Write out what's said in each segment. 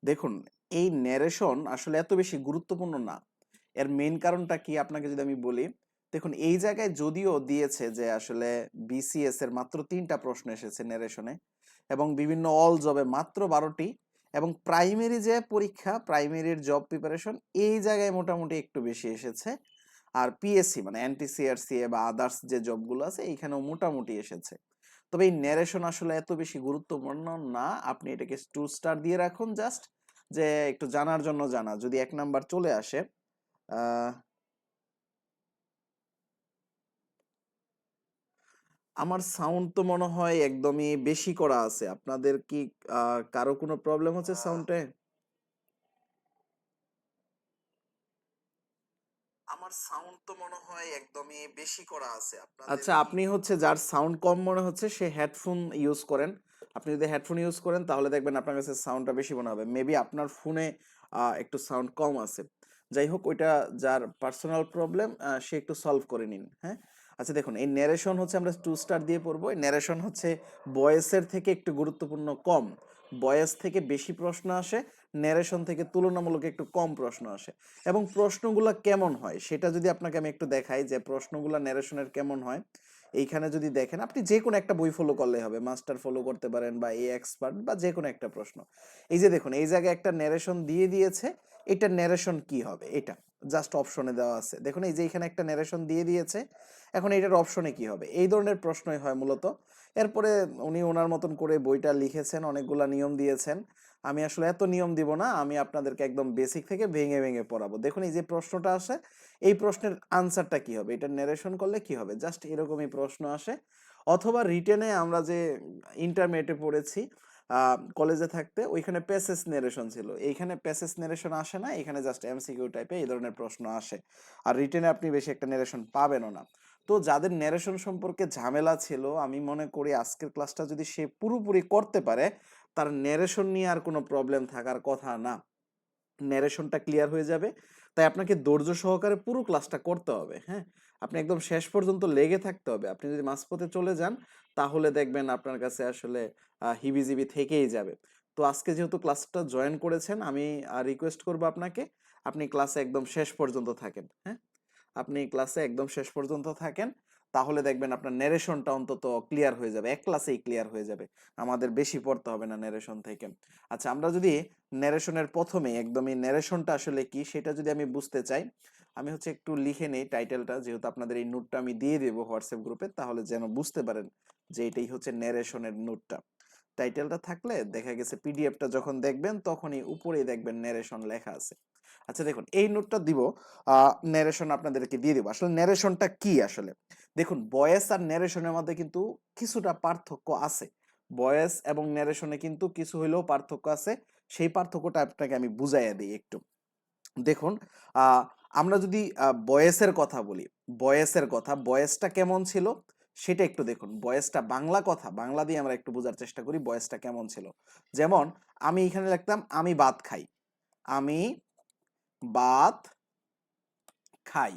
দেখুন, এই ন্যারেশন আসলে এত বেশি গুরুত্বপূর্ণ না। এর মেইন কারণটা কি আপনাকে যদি আমি বলি, দেখুন এই জায়গায় যদিও দিয়েছে যে আসলে বিসিএস এর মাত্র ৩টা প্রশ্ন এসেছে ন্যারেশনে এবং বিভিন্ন অল জবে মাত্র ১২টি এবং প্রাইমারি যে পরীক্ষা, প্রাইমারির জব প্রিপারেশন এই জায়গায় মোটামুটি একটু বেশি এসেছে। আর পিএসসি মানে এনটিসিআরসিএ বা আদার্স যে জবগুলো আছে এইখানেও মোটামুটি এসেছে। তবে এই ন্যারেশন আসলে এত বেশি গুরুত্বপূর্ণ না, আপনি এটাকে 2 স্টার দিয়ে রাখুন জাস্ট, যে একটু জানার জন্য জানা। যদি 1 নাম্বার চলে আসে, আহ, আমার সাউন্ড তো মনে হয় একদমই বেশি করা আছে। আপনাদের কি কারো কোনো প্রবলেম হচ্ছে সাউন্ডে? আমার সাউন্ড তো মনে হয় একদমই বেশি করা আছে। আচ্ছা, আপনি হচ্ছে যার সাউন্ড কম মনে হচ্ছে সে হেডফোন ইউজ করেন। আপনি যদি হেডফোন ইউজ করেন তাহলে দেখবেন আপনার কাছে সাউন্ডটা বেশি মনে হবে। মেবি আপনার ফোনে একটু সাউন্ড কম আছে। যাই হোক, ওইটা যার পার্সোনাল প্রবলেম সে একটু সলভ করে নিন, হ্যাঁ। আচ্ছা দেখুন, এই ন্যারেশন হচ্ছে আমরা 2 স্টার দিয়ে পড়বো। এই ন্যারেশন হচ্ছে ভয়েসের থেকে একটু গুরুত্বপূর্ণ কম। ভয়েস থেকে বেশি প্রশ্ন আসে, ন্যারেশন থেকে তুলনামূলক একটু কম প্রশ্ন আসে। এবং প্রশ্নগুলা কেমন হয় সেটা যদি আপনাকে আমি একটু দেখাই, যে প্রশ্নগুলা ন্যারেশনের কেমন হয়। এইখানে যদি দেখেন, আপনি যে কোনো একটা বই ফলো করলেই হবে, মাস্টার ফলো করতে পারেন বা এ এক্সপার্ট বা যে কোনো একটা প্রশ্ন। এই যে দেখুন, এই জায়গায় একটা ন্যারেশন দিয়ে দিয়েছে। এটা ন্যারেশন কি হবে, এটা জাস্ট অপশনে দেওয়া আছে। দেখুন এই যে এখানে একটা ন্যারেশন দিয়ে দিয়েছে, এখন এটার অপশনে কি হবে, এই ধরনের প্রশ্নই হয় মূলত। এরপরে উনি ওনার মতন করে বইটা লিখেছেন, অনেকগুলা নিয়ম দিয়েছেন। আমি আসলে এত নিয়ম দিব না, আমি আপনাদেরকে একদম বেসিক থেকে ভেঙে ভেঙে পড়াবো। দেখুন এই যে প্রশ্নটা আসে, এই প্রশ্নের আনসারটা কি হবে, এটা ন্যারেশন করলে কি হবে, জাস্ট এরকমই প্রশ্ন আসে। অথবা রিটেনে আমরা যে ইন্টারমিডিয়েটে পড়েছি কলেজে থাকতে, ওইখানে প্যাসেজ ন্যারেশন ছিল। এইখানে প্যাসেজ ন্যারেশন আসে না, এখানে জাস্ট এমসিকিউ টাইপে এই ধরনের প্রশ্ন আসে। আর রিটেনে আপনি বেশি একটা ন্যারেশন পাবেনও না। তো যাদের ন্যারেশন সম্পর্কে ঝামেলা ছিল, আমি মনে করি আজকের ক্লাসটা যদি সে পুরোপুরি করতে পারে, তার ন্যারেশন নিয়ে আর কোনো প্রবলেম থাকার কথা না। ন্যারেশনটা ক্লিয়ার হয়ে যাবে। তাই আপনাকে ধৈর্য সহকারে পুরো ক্লাসটা করতে হবে, হ্যাঁ। আপনি একদম শেষ পর্যন্ত লেগে থাকতে হবে। আপনি যদি মাঝপথে চলে যান তাহলে দেখবেন আপনার কাছে আসলে হিবিজিবি থেকেই যাবে। তো আজকে যেহেতু ক্লাসটা জয়েন করেছেন, আমি রিকোয়েস্ট করবো আপনাকে, আপনি ক্লাসে একদম শেষ পর্যন্ত থাকেন, হ্যাঁ। আপনি ক্লাসে একদম শেষ পর্যন্ত থাকেন, তাহলে দেখবেন আপনার ন্যারেশনটা অন্তত ক্লিয়ার হয়ে যাবে, এক ক্লাসেই ক্লিয়ার হয়ে যাবে। আমাদের বেশি পড়তে হবে না ন্যারেশন থেকে। আচ্ছা, আমরা যদি ন্যারেশনের প্রথমে একদমই ন্যারেশনটা আসলে কি সেটা যদি আমি বুঝতে চাই, আমি হচ্ছে একটু লিখে নেই টাইটেলটা, যেহেতু আপনাদের এই নোটটা আমি দিয়ে দেবো হোয়াটসঅ্যাপ গ্রুপে, তাহলে যেন বুঝতে পারেন যে এটাই হচ্ছে ন্যারেশনের নোটটা। টাইটেলটা থাকলে দেখা গেছে পিডিএফটা যখন দেখবেন তখনই উপরেই দেখবেন ন্যারেশন লেখা আছে। আচ্ছা দেখুন, এই নোটটা দিব, ন্যারেশন আপনাদেরকে দিয়ে দিব। আসলে ন্যারেশনটা কি আসলে, দেখুন ভয়েস আর ন্যারেশনের মধ্যে কিন্তু কিছুটা পার্থক্য আছে। ভয়েস এবং ন্যারেশনে কিন্তু কিছু হইলেও পার্থক্য আছে। সেই পার্থক্যটা আপনাকে আমি বুঝাইয়া দিই একটু। দেখুন, আহ আমরা যদি বয়েসের কথা বলি, বয়েসের কথা, বয়েসটা কেমন ছিল সেটা একটু দেখুন। বয়েসটা বাংলা কথা, বাংলা দিয়ে আমরা একটু বোঝার চেষ্টা করি বয়েসটা কেমন ছিল। যেমন আমি এখানে লিখতাম আমি ভাত খাই, আমি ভাত খাই,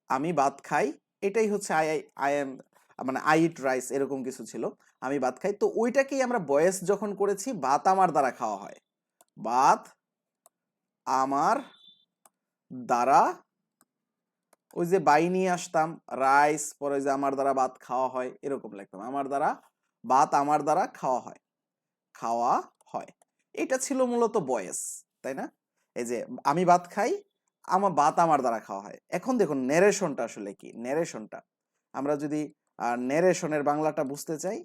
আমি ভাত খাই। এটাই হচ্ছে আই আই আই এম, মানে আই ইট রাইস, এরকম কিছু ছিল। আমি ভাত খাই, তো ওইটাকেই আমরা বয়েস যখন করেছি ভাত আমার দ্বারা খাওয়া হয়, ভাত আমার দ্বারা, ওই যে বাই নিয়ে আসতাম রাইস, পরে যে আমার দ্বারা ভাত খাওয়া হয় এরকম লিখতাম, আমার দ্বারা ভাত আমার দ্বারা খাওয়া হয়, খাওয়া হয়। এটা ছিল মূলত বয়েস, তাই না? এই যে আমি ভাত খাই, আমার ভাত আমার দ্বারা খাওয়া হয়। এখন দেখুন ন্যারেশনটা আসলে কি, ন্যারেশনটা আমরা যদি ন্যারেশনের বাংলাটা বুঝতে চাই,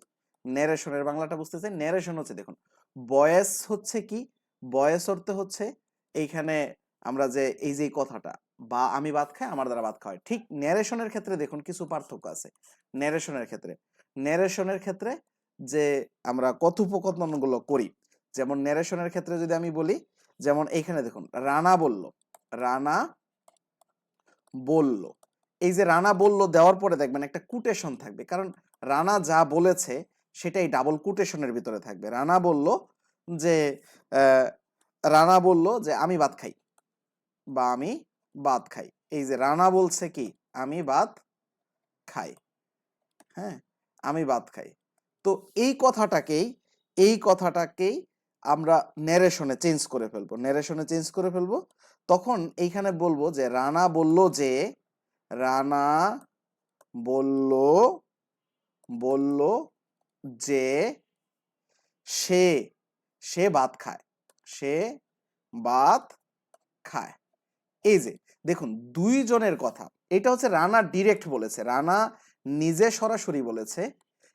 ন্যারেশনের বাংলাটা বুঝতে চাই, ন্যারেশন হচ্ছে দেখুন, বয়েস হচ্ছে কি, বয়েস অর্থ হচ্ছে এইখানে আমরা যে এই যে কথাটা, বা আমি ভাত খাই আমার দ্বারা ভাত খাওয়া হয়, ঠিক ন্যারেশনের ক্ষেত্রে দেখুন কিছু পার্থক্য আছে। ন্যারেশনের ক্ষেত্রে, ন্যারেশনের ক্ষেত্রে যে আমরা কথোপকথনগুলো করি, যেমন ন্যারেশনের ক্ষেত্রে যদি আমি বলি, যেমন এইখানে দেখুন রানা বলল, রানা বলল, এই যে রানা বলল দেওয়ার পরে দেখবেন একটা কুটেশন থাকবে, কারণ রানা যা বলেছে সেটাই ডাবল কুটেশনের ভিতরে থাকবে। রানা বলল যে আহ, রানা বলল যে আমি ভাত খাই, বা আমি ভাত খাই। এই যে রানা বলছে কি, আমি ভাত খাই, হ্যাঁ, আমি ভাত খাই। তো এই কথাটাকেই, এই কথাটাকেই আমরা ন্যারেশনে চেঞ্জ করে ফেলবো, ন্যারেশনে চেঞ্জ করে ফেলবো। তখন এইখানে বলবো যে রানা বলল যে, রানা বলল বলল যে সে সে ভাত খায়, সে ভাত খায়। এই যে দেখুন দুইজনের কথা, এটা হচ্ছে রানা ডিরেক্ট বলেছে, রানা নিজে সরাসরি বলেছে,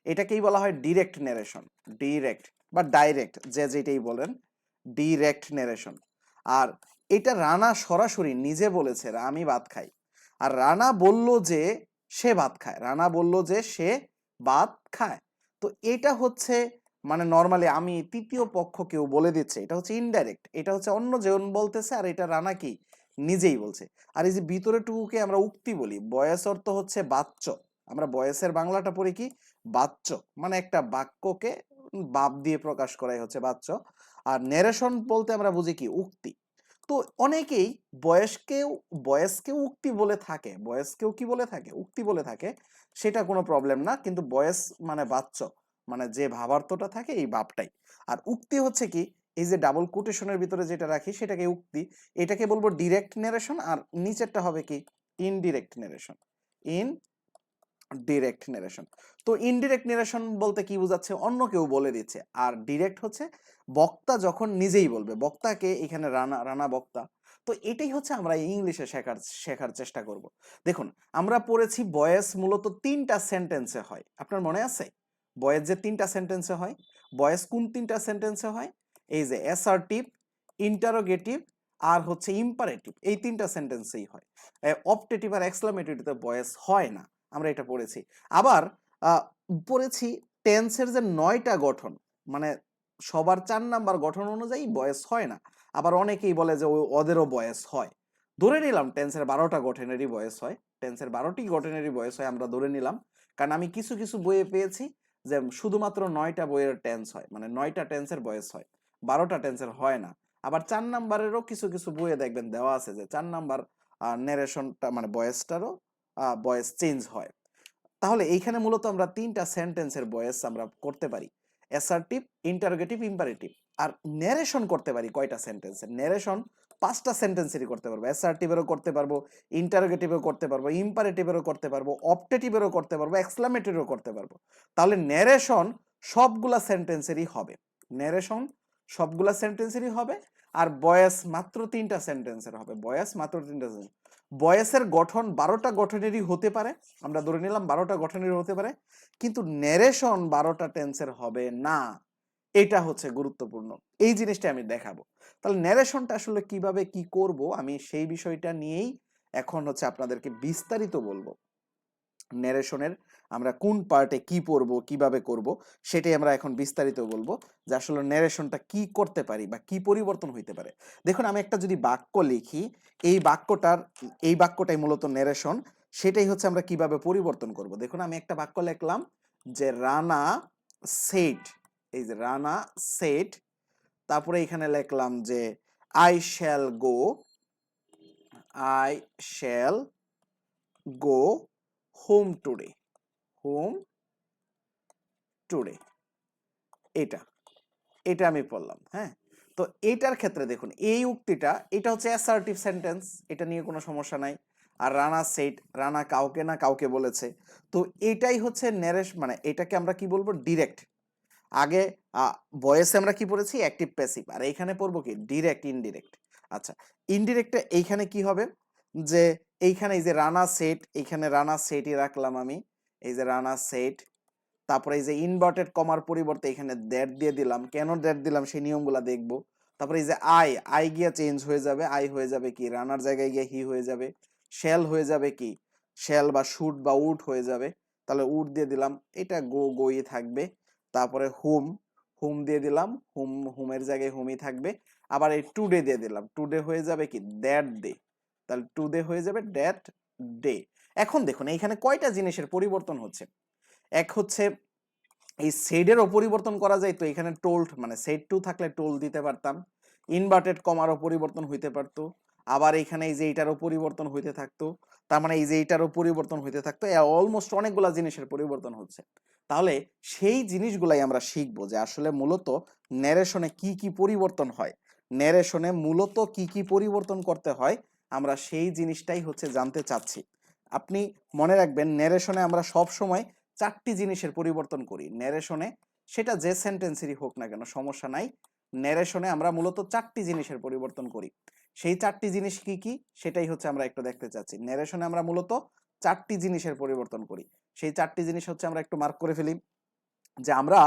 এটাকেই বলা হয় ডিরেক্ট ন্যারেশন, ডিরেক্ট বা ডাইরেক্ট যে যেটাই বলেন, ডিরেক্ট ন্যারেশন। আর এটা রানা সরাসরি নিজে বলেছে আমি ভাত খাই, আর রানা বলল যে সে ভাত খায়, রানা বলল যে সে ভাত খায়। তো এটা হচ্ছে মানে নর্মালি আমি তৃতীয় পক্ষ কেউ বলে দিচ্ছে, এটা হচ্ছে ইনডাইরেক্ট, এটা হচ্ছে অন্য জন বলতেছে আর এটা রানা কি নিজেই বলছে। আর এই যে ভিতরে টুকুকে আমরা উক্তি বলি, বয়স অর্থ হচ্ছে বাচ্চ, আমরা বয়সের বাংলাটা পড়ি কি বাচ্চ, মানে একটা বাক্যকে বাপ দিয়ে প্রকাশ করাই হচ্ছে বাচ্চ। আর ন্যারেশন বলতে আমরা বুঝি কি উক্তি। তো অনেকেই বয়সকেও বয়সকেও উক্তি বলে থাকে, বয়সকেও কি বলে থাকে উক্তি বলে থাকে, সেটা কোনো প্রবলেম না, কিন্তু বয়স মানে বাচ্চ, মানে যে ভাবার্থটা থাকে এই ভাবটাই। আর উক্তি হচ্ছে কি এই যে ডাবল কোটেশনের ভিতরে যেটা রাখি সেটাকে উক্তি, এটাকে বলবো ডিরেক্ট ন্যারেশন, আর নিচেরটা হবে কি indirect narration, in direct narration. তো ইনডিরেক্ট ন্যারেশন বলতে কি বোঝাচ্ছে, অন্য কেউ বলে দিচ্ছে, আর ডিরেক্ট হচ্ছে বক্তা যখন নিজেই বলবে, বক্তাকে এখানে রানা, রানা বক্তা। তো এটাই হচ্ছে আমরা ইংলিশে শেখার শেখার চেষ্টা করব। দেখুন আমরা পড়েছি বয়েস মূলত তিনটা সেন্টেন্সে হয়, আপনার মনে আছে বয়েস যে তিনটা সেন্টেন্সে হয়, বয়েস কোন তিনটা সেন্টেন্সে হয়, এই যে অ্যাসার্টিভ, ইন্টারোগেটিভ আর হচ্ছে ইম্পারেটিভ, এই তিনটা সেন্টেন্সেই হয়। অপটেটিভ আর এক্সক্লামেটরিতে বয়েস হয় না, আমরা এটা পড়েছি। আবার পড়েছি টেন্সের যে 9টা গঠন, মানে সবার 4 নাম্বার গঠন অনুযায়ী বয়েস হয় না। আবার অনেকেই বলে যে ওদেরও বয়েস হয়, ধরে নিলাম টেন্সের 12টা গঠনেরই বয়েস হয়, টেন্সের 12টি গঠনেরই বয়েস হয় আমরা ধরে নিলাম, কারণ আমি কিছু কিছু বইয়ে পেয়েছি যে শুধুমাত্র 9টা বইয়ের টেন্স হয়, মানে 9টা টেন্সের বয়েস হয়, 12টা টেন্সের হয় না। আবার 4 নাম্বারেরও কিছু কিছু বইয়ে দেখবেন দেওয়া আছে যে 4 নাম্বার ন্যারেশনটা মানে বয়েসটারও বয়েস চেঞ্জ হয়। তাহলে এইখানে মূলত আমরা তিনটা সেন্টেন্সের বয়েস আমরা করতে পারি, অ্যাসার্টিভ, ইন্টারোগেটিভ, ইম্পারেটিভ। আর ন্যারেশন করতে পারি কয়টা সেন্টেন্সের, ন্যারেশন 5টা সেন্টেন্সেরই করতে পারবো, অ্যাসার্টিভেরও করতে পারবো, ইন্টারোগেটিভেরও করতে পারবো, ইম্পারেটিভেরও করতে পারবো, অপটেটিভেরও করতে পারবো, এক্সক্লামেটরিও করতে পারবো। তাহলে ন্যারেশন সবগুলা সেন্টেন্সেরই হবে, ন্যারেশন সবগুলা সেন্টেন্সেরই হবে। আর বয়েস মাত্র 3টা সেন্টেন্সের হবে, বয়েস মাত্র 3টা সেন্টেন্স। বয়েসের গঠন 12টা গঠনেরই হতে পারে, আমরা ধরে নিলাম 12টা গঠনেরই হতে পারে, কিন্তু ন্যারেশন 12টা টেন্সের হবে না, এটা হচ্ছে গুরুত্বপূর্ণ, এই জিনিসটা আমি দেখাবো। তাহলে ন্যারেশনটা আসলে কিভাবে কি করব আমি সেই বিষয়টা নিয়েই এখন হচ্ছে আপনাদেরকে বিস্তারিত বলবো। ন্যারেশনের আমরা কোন পার্টে কি পড়বো কিভাবে করব সেটাই আমরা এখন বিস্তারিত বলবো, যে আসলে ন্যারেশনটা কি করতে পারি বা কি পরিবর্তন হইতে পারে। দেখুন আমি একটা যদি বাক্য লিখি, এই বাক্যটার এই বাক্যটাই মূলত ন্যারেশন, সেটাই হচ্ছে আমরা কিভাবে পরিবর্তন করব। দেখুন আমি একটা বাক্য লিখলাম যে রানা সেট, এই যে রানা সেট, তারপরে এখানে লিখলাম যে I shall go, I shall go home today, home today, এটা এটা আমি পড়লাম। হ্যাঁ, তো এটার ক্ষেত্রে দেখুন এই উক্তিটা এটা হচ্ছে অ্যাসার্টিভ সেন্টেন্স, এটা নিয়ে কোনো সমস্যা নাই। আর রানা সেট, রানা কাউকে না কাউকে বলেছে, তো এটাই হচ্ছে ন্যারেশ, মানে এটাকে আমরা কি বলবো ডিরেক্ট। আগে ভয়েসে আমরা কি পড়েছি অ্যাক্টিভ প্যাসিভ, আর এইখানে পড়বো কি ডিরেক্ট ইনডিরেক্ট। আচ্ছা ইনডিরেক্টে এইখানে কি হবে, যে এইখানে এই যে রানা সেট, এইখানে রানা সেটই রাখলাম আমি, এই যে রানা সেট, তারপরে এই যে ইনভার্টেড কমার পরিবর্তে এখানে দ্যাট দিয়ে দিলাম, কেন দ্যাট দিলাম সেই নিয়মগুলো দেখবো। তারপরে এই যে আই, আই গিয়া চেঞ্জ হয়ে যাবে, আই হয়ে যাবে কি রানার জায়গায় গিয়ে হি হয়ে যাবে, শ্যাল হয়ে যাবে কি শ্যাল বা শুট বা উড হয়ে যাবে, তাহলে উড দিয়ে দিলাম, এটা গো গোই থাকবে। তারপরে হুম, হুম দিয়ে দিলাম, হুম হুমের জায়গায় হুমই থাকবে। আবার এই টুডে দিয়ে দিলাম, টুডে হয়ে যাবে কি দ্যাট ডে, তাহলে টুডে হয়ে যাবে দ্যাট ডে। এখন দেখুন এইখানে কয়টা জিনিসের পরিবর্তন হচ্ছে, এক হচ্ছে এই সেডেরও পরিবর্তন করা যায়, তো এখানে টোল্ড মানে সেড টু থাকলে টোল দিতে পারতাম, ইনভার্টেড কমারও পরিবর্তন হইতে পারতো, আবার এখানে এই যে এইটারও পরিবর্তন হইতে থাকতো, তার মানে এই যে এইটারও পরিবর্তন হইতে থাকতো, অলমোস্ট অনেকগুলা জিনিসের পরিবর্তন হচ্ছে। তাহলে সেই জিনিসগুলাই আমরা শিখবো যে আসলে মূলত ন্যারেশনে কি কি পরিবর্তন হয়, ন্যারেশনে মূলত কি কি পরিবর্তন করতে হয়, আমরা সেই জিনিসটাই হচ্ছে জানতে চাচ্ছি। আপনি মনে রাখবেন ন্যারেশনে আমরা সব সময় 4টি জিনিসের পরিবর্তন করি ন্যারেশনে, সেটা যে সেন্টেন্সেরই হোক না কেন সমস্যা নাই। ন্যারেশনে আমরা মূলত 4টি জিনিসের পরিবর্তন করি। সেই 4টি জিনিস কি কি সেটাই হচ্ছে আমরা একটু দেখতে চাচ্ছি। ন্যারেশনে আমরা মূলত 4টি জিনিসের পরিবর্তন করি। সেই 4টি জিনিস হচ্ছে আমরা একটু মার্ক করে ফেলি যে আমরা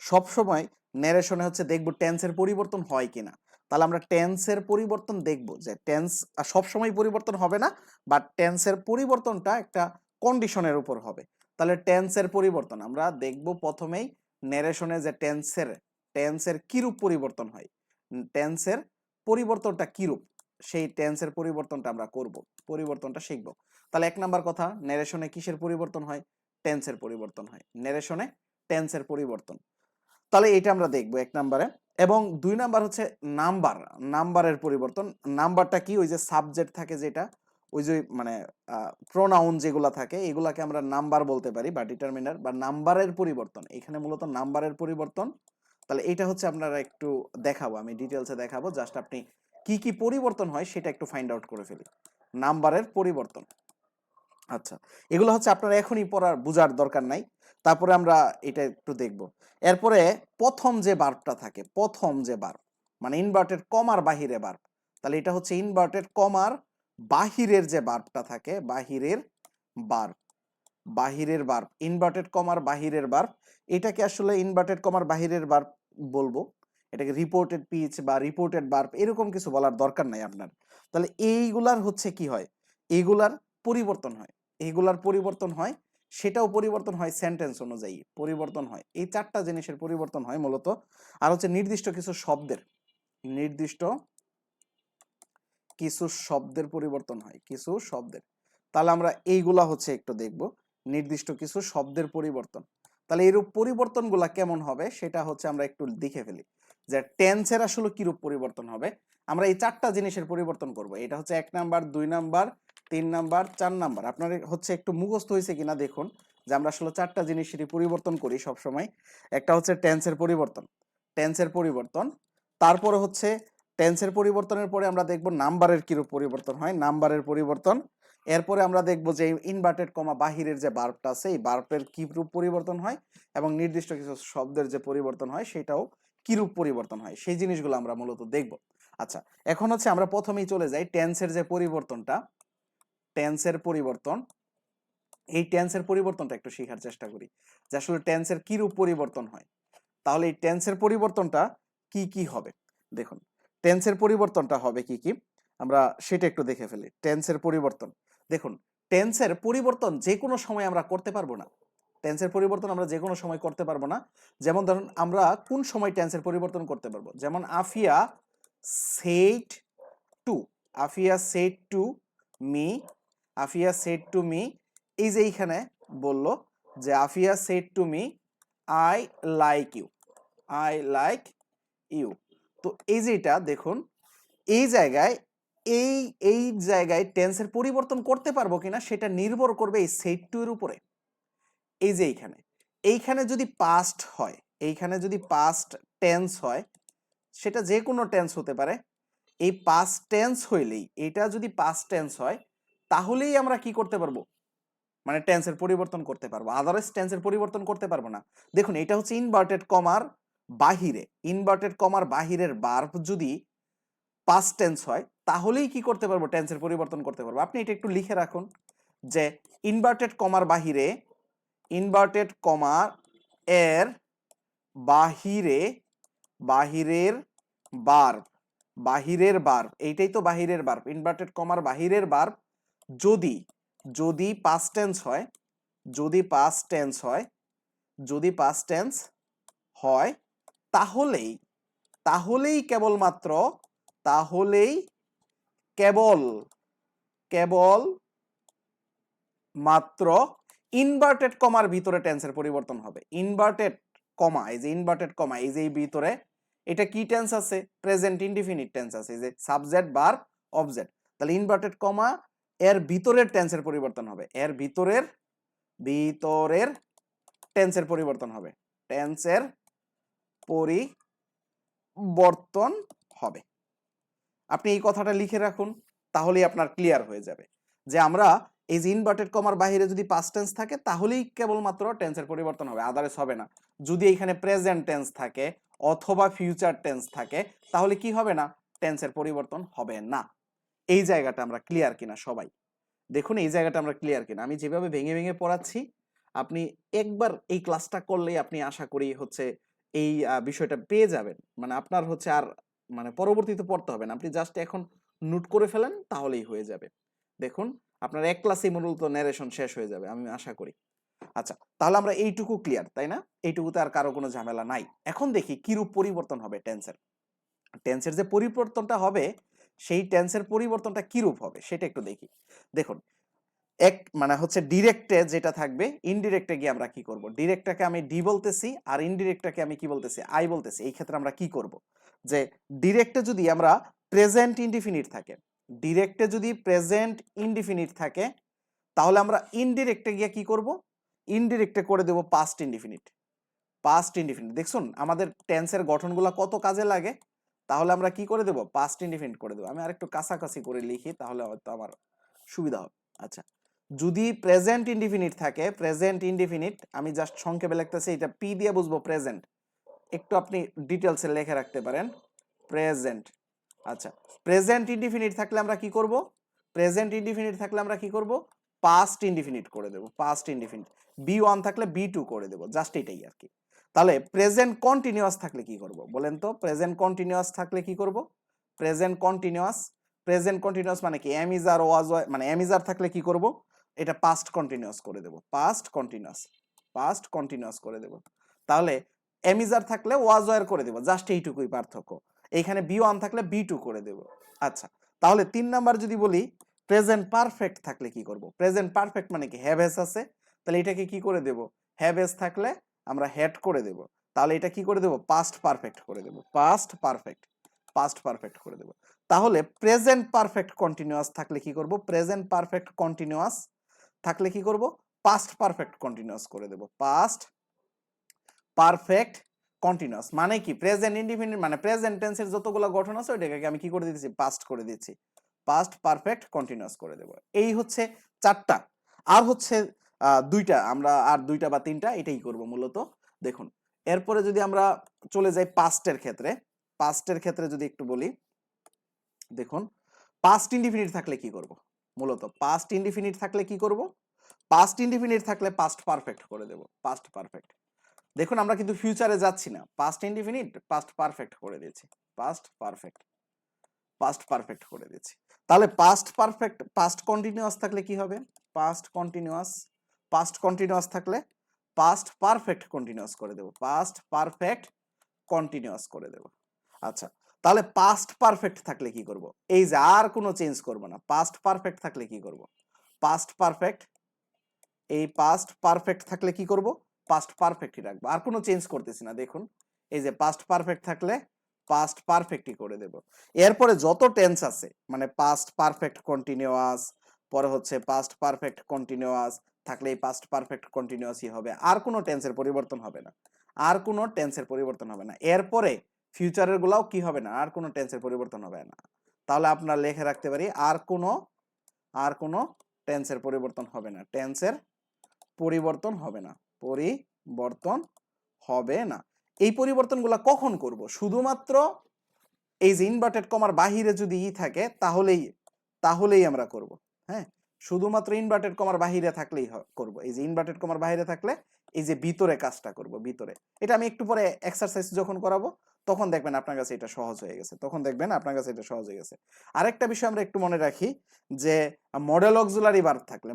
সব সময় ন্যারেশনে হচ্ছে দেখব টেন্সের পরিবর্তন হয় কিনা। তাহলে আমরা টেন্সের পরিবর্তন দেখব যে টেন্স সব সময় পরিবর্তন হবে না, বাট টেন্সের পরিবর্তনটা একটা কন্ডিশনের উপর হবে। তাহলে টেন্সের পরিবর্তন আমরা দেখব প্রথমেই ন্যারেশনে যে টেন্সের কিরূপ পরিবর্তন হয়, টেন্সের পরিবর্তনটা কিরূপ, সেই টেন্সের পরিবর্তনটা আমরা করব, পরিবর্তনটা শিখব। তাহলে 1 নাম্বার কথা, ন্যারেশনে কিসের পরিবর্তন হয়? টেন্সের পরিবর্তন হয় ন্যারেশনে, টেন্সের পরিবর্তন। তাহলে এটা আমরা দেখব 1 নম্বরে। এবং 2 নাম্বার হচ্ছে নাম্বারের পরিবর্তন। নাম্বারটা কি? ওই যে সাবজেক্ট থাকে যেটা, ওই যে মানে প্রোনাউন যেগুলা থাকে এগুলাকে আমরা নাম্বার বলতে পারি বা ডিটারমিনার বা নাম্বারের পরিবর্তন। এখানে মূলত নাম্বারের পরিবর্তন। তাহলে এটা হচ্ছে আপনারা একটু দেখাবো, আমি ডিটেলসে দেখাবো, জাস্ট আপনি কি কি পরিবর্তন হয় সেটা একটু ফাইন্ড আউট করে ফেলি। নাম্বারের পরিবর্তন, আচ্ছা, এগুলো হচ্ছে আপনার এখনই পড়ার বুঝার দরকার নাই। তারপরে আমরা এটা একটু দেখব। এরপরে প্রথম যে বার্বটা থাকে, প্রথম যে বার্ব মানে ইনভার্টেড কমার বাহিরে বার্ব, তাহলে এটা হচ্ছে ইনভার্টেড কমার বাহিরের যে বার্বটা থাকে, বাহিরের বার্ব, বাহিরের বার্ব, ইনভার্টেড কমার বাহিরের বার্ব। এটাকে আসলে ইনভার্টেড কমার বাহিরের বার্ব বলবো, এটাকে রিপোর্টেড পিচ বা রিপোর্টেড বার্ব এরকম কিছু বলার দরকার নাই আপনার। তাহলে এইগুলার হচ্ছে কি হয়, এইগুলার পরিবর্তন হয়, এইগুলার পরিবর্তন হয়, সেটাও পরিবর্তন হয় সেন্টেন্স অনুযায়ী পরিবর্তন হয়। এই 4টা জিনিসের পরিবর্তন হয় মূলত। আর হচ্ছে নির্দিষ্ট কিছু শব্দের, নির্দিষ্ট কিছু শব্দের পরিবর্তন হয়, কিছু শব্দের। তাহলে আমরা এইগুলা হচ্ছে একটু দেখব, নির্দিষ্ট কিছু শব্দের পরিবর্তন। তাহলে এরূপ পরিবর্তনগুলা কেমন হবে সেটা হচ্ছে আমরা একটু দেখে ফেলি যে টেন্সের আসলে কিরূপ পরিবর্তন হবে। আমরা এই 4টা জিনিসের পরিবর্তন করব। এটা হচ্ছে 1 নাম্বার, 2 নাম্বার, 3 নাম্বার, 4 নাম্বার। আপনার হচ্ছে একটু মুখস্থ হয়েছে কিনা দেখুন যে আমরা আসলে 4টা জিনিসেরই পরিবর্তন করি সব সময়। একটা হচ্ছে টেন্সের পরিবর্তন, টেন্সের পরিবর্তন। তারপরে হচ্ছে টেন্সের পরিবর্তনের পরে আমরা দেখব নাম্বারের কিরূপ পরিবর্তন হয়, নাম্বারের পরিবর্তন। এরপরে আমরা দেখব যে ইনভার্টেড কমা বাহিরের যে বার্বটা আছে এই বার্বের কিরূপ পরিবর্তন হয়, এবং নির্দিষ্ট কিছু শব্দের যে পরিবর্তন হয় সেটাও কিরূপ পরিবর্তন হয়, সেই জিনিসগুলো আমরা মূলত দেখব। আচ্ছা, এখন হচ্ছে আমরা প্রথমেই চলে যাই টেন্সের যে পরিবর্তনটা, টেন্সের পরিবর্তন। এই টেন্সের পরিবর্তনটা একটু শেখার চেষ্টা করি যে আসলে টেন্সের কিরূপ পরিবর্তন হয়। তাহলে এই টেন্সের পরিবর্তনটা কি কি হবে দেখুন, টেন্সের পরিবর্তনটা হবে কি কি আমরা সেটা একটু দেখে ফেলি। টেন্সের পরিবর্তন দেখুন, টেন্সের পরিবর্তন যে কোনো সময় আমরা করতে পারবো না, টেন্সের পরিবর্তন আমরা যে কোনো সময় করতে পারবো না। যেমন ধরুন আমরা কোন সময় টেন্সের পরিবর্তন করতে পারবো, যেমন Afia said to, Afia said to me, Afia said to me, এই যে এইখানে বলল যে Afia said to me I like you, I like you. তো এই যে এটা দেখুন, এই জায়গায় এই এই জায়গায় টেন্সের পরিবর্তন করতে পারবো কিনা সেটা নির্ভর করবে এই সেড টু এর উপরে। এই যে এইখানে, এইখানে যদি পাস্ট হয়, এইখানে যদি পাস্ট টেন্স হয়, সেটা যে কোনো টেন্স হতে পারে, এই পাস্ট টেন্স হইলেই, এটা যদি পাস্ট টেন্স হয় তাহলেই আমরা কি করতে পারবো, মানে টেন্সের পরিবর্তন করতে পারবো, আদারওয়াইজ টেন্সের পরিবর্তন করতে পারবো না। দেখুন এটা হচ্ছে ইনভার্টেড কমার বাহিরে, ইনভার্টেড কমার বাহিরের ভার্ব যদি পাস্ট টেন্স হয় তাহলেই কি করতে পারবো, টেন্সের পরিবর্তন করতে পারবো। আপনি এটা একটু লিখে রাখুন যে ইনভার্টেড কমার বাহিরে, ইনভার্টেড কমা এর বাহিরে, বাহিরের ভার্ব, বাহিরের ভার্ব, এইটাই তো বাহিরের ভার্ব, ইনভার্টেড কমার বাহিরের ভার্ব যদি, যদি পাস্ট টেন্স হয়, যদি পাস্ট টেন্স হয়, যদি পাস্ট টেন্স হয় তাহলেই, তাহলেই কেবলমাত্র, তাহলেই কেবল, কেবল মাত্র ইনভার্টেড কমার ভিতরে টেন্সের পরিবর্তন হবে। ইনভার্টেড কমা, এই যে ইনভার্টেড কমা, এই যে এই ভিতরে এটা কি টেন্স আছে, প্রেজেন্ট ইনডিফিনিট টেন্স আছে, এই যে সাবজেক্ট ভার্ব অবজেক্ট। তাহলে ইনভার্টেড কমা এর ভিতরের টেন্সের পরিবর্তন হবে, এর ভিতরের, ভিতরের টেন্সের পরিবর্তন হবে, টেন্সের পরিবর্তন হবে। আপনি এই কথাটা লিখে রাখুন, তাহলেই আপনার ক্লিয়ার হয়ে যাবে যে আমরা এই যে ইনভার্টেড কমার বাইরে যদি পাস্ট টেন্স থাকে তাহলেই কেবলমাত্র টেন্সের পরিবর্তন হবে, আদারওয়াইজ হবে না। যদি এখানে প্রেজেন্ট টেন্স থাকে অথবা ফিউচার টেন্স থাকে তাহলে কি হবে না, টেন্সের পরিবর্তন হবে না। এই জায়গাটা আমরা ক্লিয়ার কিনা সবাই? দেখুন এই জায়গাটা আমরা ক্লিয়ার কিনা, আমি যেভাবে ভেঙে ভেঙে পড়াচ্ছি আপনি একবার এই ক্লাসটা করলেই আপনি আশা করি হচ্ছে এই বিষয়টা পেয়ে যাবেন, মানে আপনার হচ্ছে আর মানে পরবর্তীতে পড়তে হবে না, আপনি জাস্ট এখন নোট করে ফেলেন তাহলেই হয়ে যাবে। দেখুন আপনার এক ক্লাসেই মূলত ন্যারেশন শেষ হয়ে যাবে আমি আশা করি। আচ্ছা, তাহলে আমরা এইটুকু ক্লিয়ার, তাই না? এইটুকুতে আর কারো কোনো ঝামেলা নাই। এখন দেখি কিরূপ পরিবর্তন হবে টেন্সের। টেন্সের যে পরিবর্তনটা হবে সেই টেন্সের পরিবর্তনটা কিরূপ হবে সেটা একটু দেখি। দেখুন এক মানে হচ্ছে ডিরেক্টে যেটা থাকবে, ইনডিরেক্টে গিয়ে আমরা কি করব, ডিরেক্টটাকে আমি ডি বলতেছি আর ইনডিরেক্টটাকে আমি কি বলতেছি, আই বলতেছি। এই ক্ষেত্রে আমরা কি করব, যে ডিরেক্টে যদি আমরা প্রেজেন্ট ইনডিফিনিট থাকে, ডিরেক্টে যদি প্রেজেন্ট ইনডিফিনিট থাকে তাহলে আমরা ইনডিরেক্টে গিয়ে কি করব, ইনডিরেক্টে করে দেব পাস্ট ইনডিফিনিট। পাস্ট ইনডিফিনিট দেখুন আমাদের টেন্সের গঠনগুলো কত কাজে লাগে, তাহলে আমরা কি করে দেব, পাস্ট ইনডিফিনিট করে দেব। আমি আরেকটু কাছাকাছি করে লিখি তাহলে হয়তো আমার সুবিধা হবে। আচ্ছা, যদি প্রেজেন্ট ইনডিফিনিট থাকে, প্রেজেন্ট ইনডিফিনিট আমি জাস্ট সংক্ষেপে লিখতেছি, এটা পি দিয়ে বুঝবো প্রেজেন্ট, একটু আপনি ডিটেলসে লিখে রাখতে পারেন প্রেজেন্ট। আচ্ছা, প্রেজেন্ট ইনডিফিনিট থাকলে আমরা কি করব, প্রেজেন্ট ইনডিফিনিট থাকলে আমরা কি করব, পাস্ট ইনডিফিনিট করে দেব, পাস্ট ইনডিফিনিট। বি ওয়ান থাকলে বি টু করে দেব, জাস্ট এটাই আর কি। তাহলে প্রেজেন্ট কন্টিনিউয়াস থাকলে কি করব বলেন তো, প্রেজেন্ট কন্টিনিউয়াস থাকলে কি করব, প্রেজেন্ট কন্টিনিউয়াস, প্রেজেন্ট কন্টিনিউয়াস মানে কি, এম ইজ আর ওয়াজ মানে এম ইজ আর থাকলে কি করব, এটা পাস্ট কন্টিনিউয়াস করে দেব, পাস্ট কন্টিনিউয়াস, পাস্ট কন্টিনিউয়াস করে দেব। তাহলে এম ইজ আর থাকলে ওয়াজ ওয়ার করে দেব, জাস্ট এইটুকুই পার্থক্য। এইখানে বি ওয়ান থাকলে বি টু করে দেব। আচ্ছা, তাহলে 3 নাম্বার যদি বলি প্রেজেন্ট পারফেক্ট থাকলে কি করব, প্রেজেন্ট পারফেক্ট মানে কি, হ্যাভ হ্যাজ আছে, তাহলে এটাকে কি করে দেব, হ্যাভ হ্যাজ থাকলে আমরা হ্যাড করে দেব, তাহলে এটা কি করে দেব, পাস্ট পারফেক্ট করে দেব, পাস্ট পারফেক্ট, পাস্ট পারফেক্ট করে দেব। তাহলে প্রেজেন্ট পারফেক্ট কন্টিনিউয়াস থাকলে কি করব, প্রেজেন্ট পারফেক্ট কন্টিনিউয়াস থাকলে কি করব, পাস্ট পারফেক্ট কন্টিনিউয়াস করে দেব, পাস্ট পারফেক্ট কন্টিনিউয়াস। মানে কি, প্রেজেন্ট ইনডিফিনিট মানে প্রেজেন্ট টেন্সের যতগুলো গঠন আছে ওইটাকে আমি কি করে দিতেছি, পাস্ট করে দিচ্ছি, পাস্ট পারফেক্ট কন্টিনিউয়াস করে দেব। এই হচ্ছে 4টা। আর হচ্ছে 2টা, আমরা আর 2টা বা 3টা এটাই করব মূলত। দেখুন এরপরে যদি আমরা চলে যাই পাস্টের ক্ষেত্রে, পাস্টের ক্ষেত্রে যদি একটু বলি, দেখুন পাস্ট ইনডিফিনিট থাকলে কি করব, মূলত পাস্ট ইনডিফিনিট থাকলে কি করব, পাস্ট ইনডিফিনিট থাকলে পাস্ট পারফেক্ট করে দেব, পাস্ট পারফেক্ট। দেখুন আমরা কিন্তু ফিউচারে যাচ্ছি না, পাস্ট ইনডিফিনিট পাস্ট পারফেক্ট করে দিয়েছি, পাস্ট পারফেক্ট, পাস্ট পারফেক্ট করে দিয়েছি। তাহলে পাস্ট পারফেক্ট, পাস্ট কন্টিনিউয়াস থাকলে কি হবে, পাস্ট কন্টিনিউয়াস, পাস্ট কন্টিনিউয়াস থাকলে পাস্ট পারফেক্ট কন্টিনিউয়াস করে দেব, পাস্ট পারফেক্ট কন্টিনিউয়াস করে দেব। আচ্ছা, তাহলে পাস্ট পারফেক্ট থাকলে কি করব, এই যে আর কোনো চেঞ্জ করব না, পাস্ট পারফেক্ট থাকলে কি করব, পাস্ট পারফেক্ট, এই পাস্ট পারফেক্ট থাকলে কি করব, পাস্ট পারফেক্টই রাখবো, আর কোনো চেঞ্জ করতেছি না। দেখুন এই যে পাস্ট পারফেক্ট থাকলে পাস্ট পারফেক্টই করে দেব। এরপরে যত টেন্স আছে মানে পাস্ট পারফেক্ট কন্টিনিউয়াস, পরে হচ্ছে পাস্ট পারফেক্ট কন্টিনিউয়াস থাকলে এই পাস্ট পারফেক্ট কন্টিনিউয়াসই হবে, আর কোনো টেন্সের পরিবর্তন হবে না, আর কোনো টেন্সের পরিবর্তন হবে না। এরপরে ফিউচারের গুলাও কি হবে না, আর কোনো টেন্সের পরিবর্তন হবে না। তাহলে আপনার লিখে রাখতে পারি আর কোনো টেন্সের পরিবর্তন হবে না, টেন্সের পরিবর্তন হবে না, পরিবর্তন হবে না। এই পরিবর্তনগুলো কখন করব, শুধুমাত্র এই যে ইনভার্টেড কমার বাহিরে যদি থাকে তাহলেই আমরা করব। হ্যাঁ, শুধুমাত্র ইনভার্টেড কমার বাহিরে থাকলেই করব। এই যে ইনভার্টেড কমার বাহিরে থাকলে এই যে ভিতরে কাজটা করব, ভিতরে। এটা আমি একটু পরে এক্সারসাইজ যখন করাবো তখন দেখবেন আপনার কাছে এটা সহজ হয়ে গেছে, তখন দেখবেন আপনার কাছে এটা সহজ হয়ে গেছে। আরেকটা বিষয় আমরা একটু মনে রাখি যে মডেল অক্সিলারি ভার্ব থাকলে,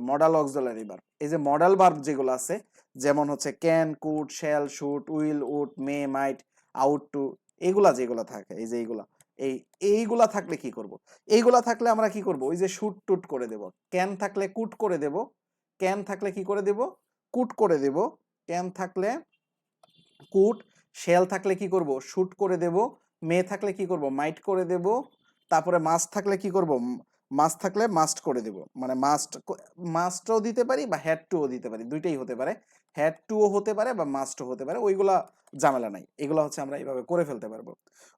মডেল অক্সিলারি ভার্ব, এই যে মডেল ভার্ব যেগুলো আছে যেমন হচ্ছে can, could, shall, should, will, would, may, might, ought to, এগুলা যেগুলা থাকে, এই যে এইগুলা থাকলে কি করব, এইগুলা থাকলে আমরা কি করব, ওই যে শুট টুট করে দেব। ক্যান থাকলে কুট করে দেব, ক্যান থাকলে কি করে দেব, কুট করে দেব, ক্যান থাকলে কুট, শেল থাকলে কি করব, শুট করে দেব, মে থাকলে কি করব, মাইট করে দেব, তারপরে মাছ থাকলে কি করব, মাস্ট থাকলে মাস্ট করে দিব, মানে মাস্টও দিতে পারি বা হ্যাড টুও দিতে পারি, দুইটাই হতে পারে, হ্যাড টুও হতে পারে বা মাস্টও হতে পারে, ওইগুলা ঝামেলা নাই, এগুলো হচ্ছে আমরা এইভাবে করে ফেলতে পারবো।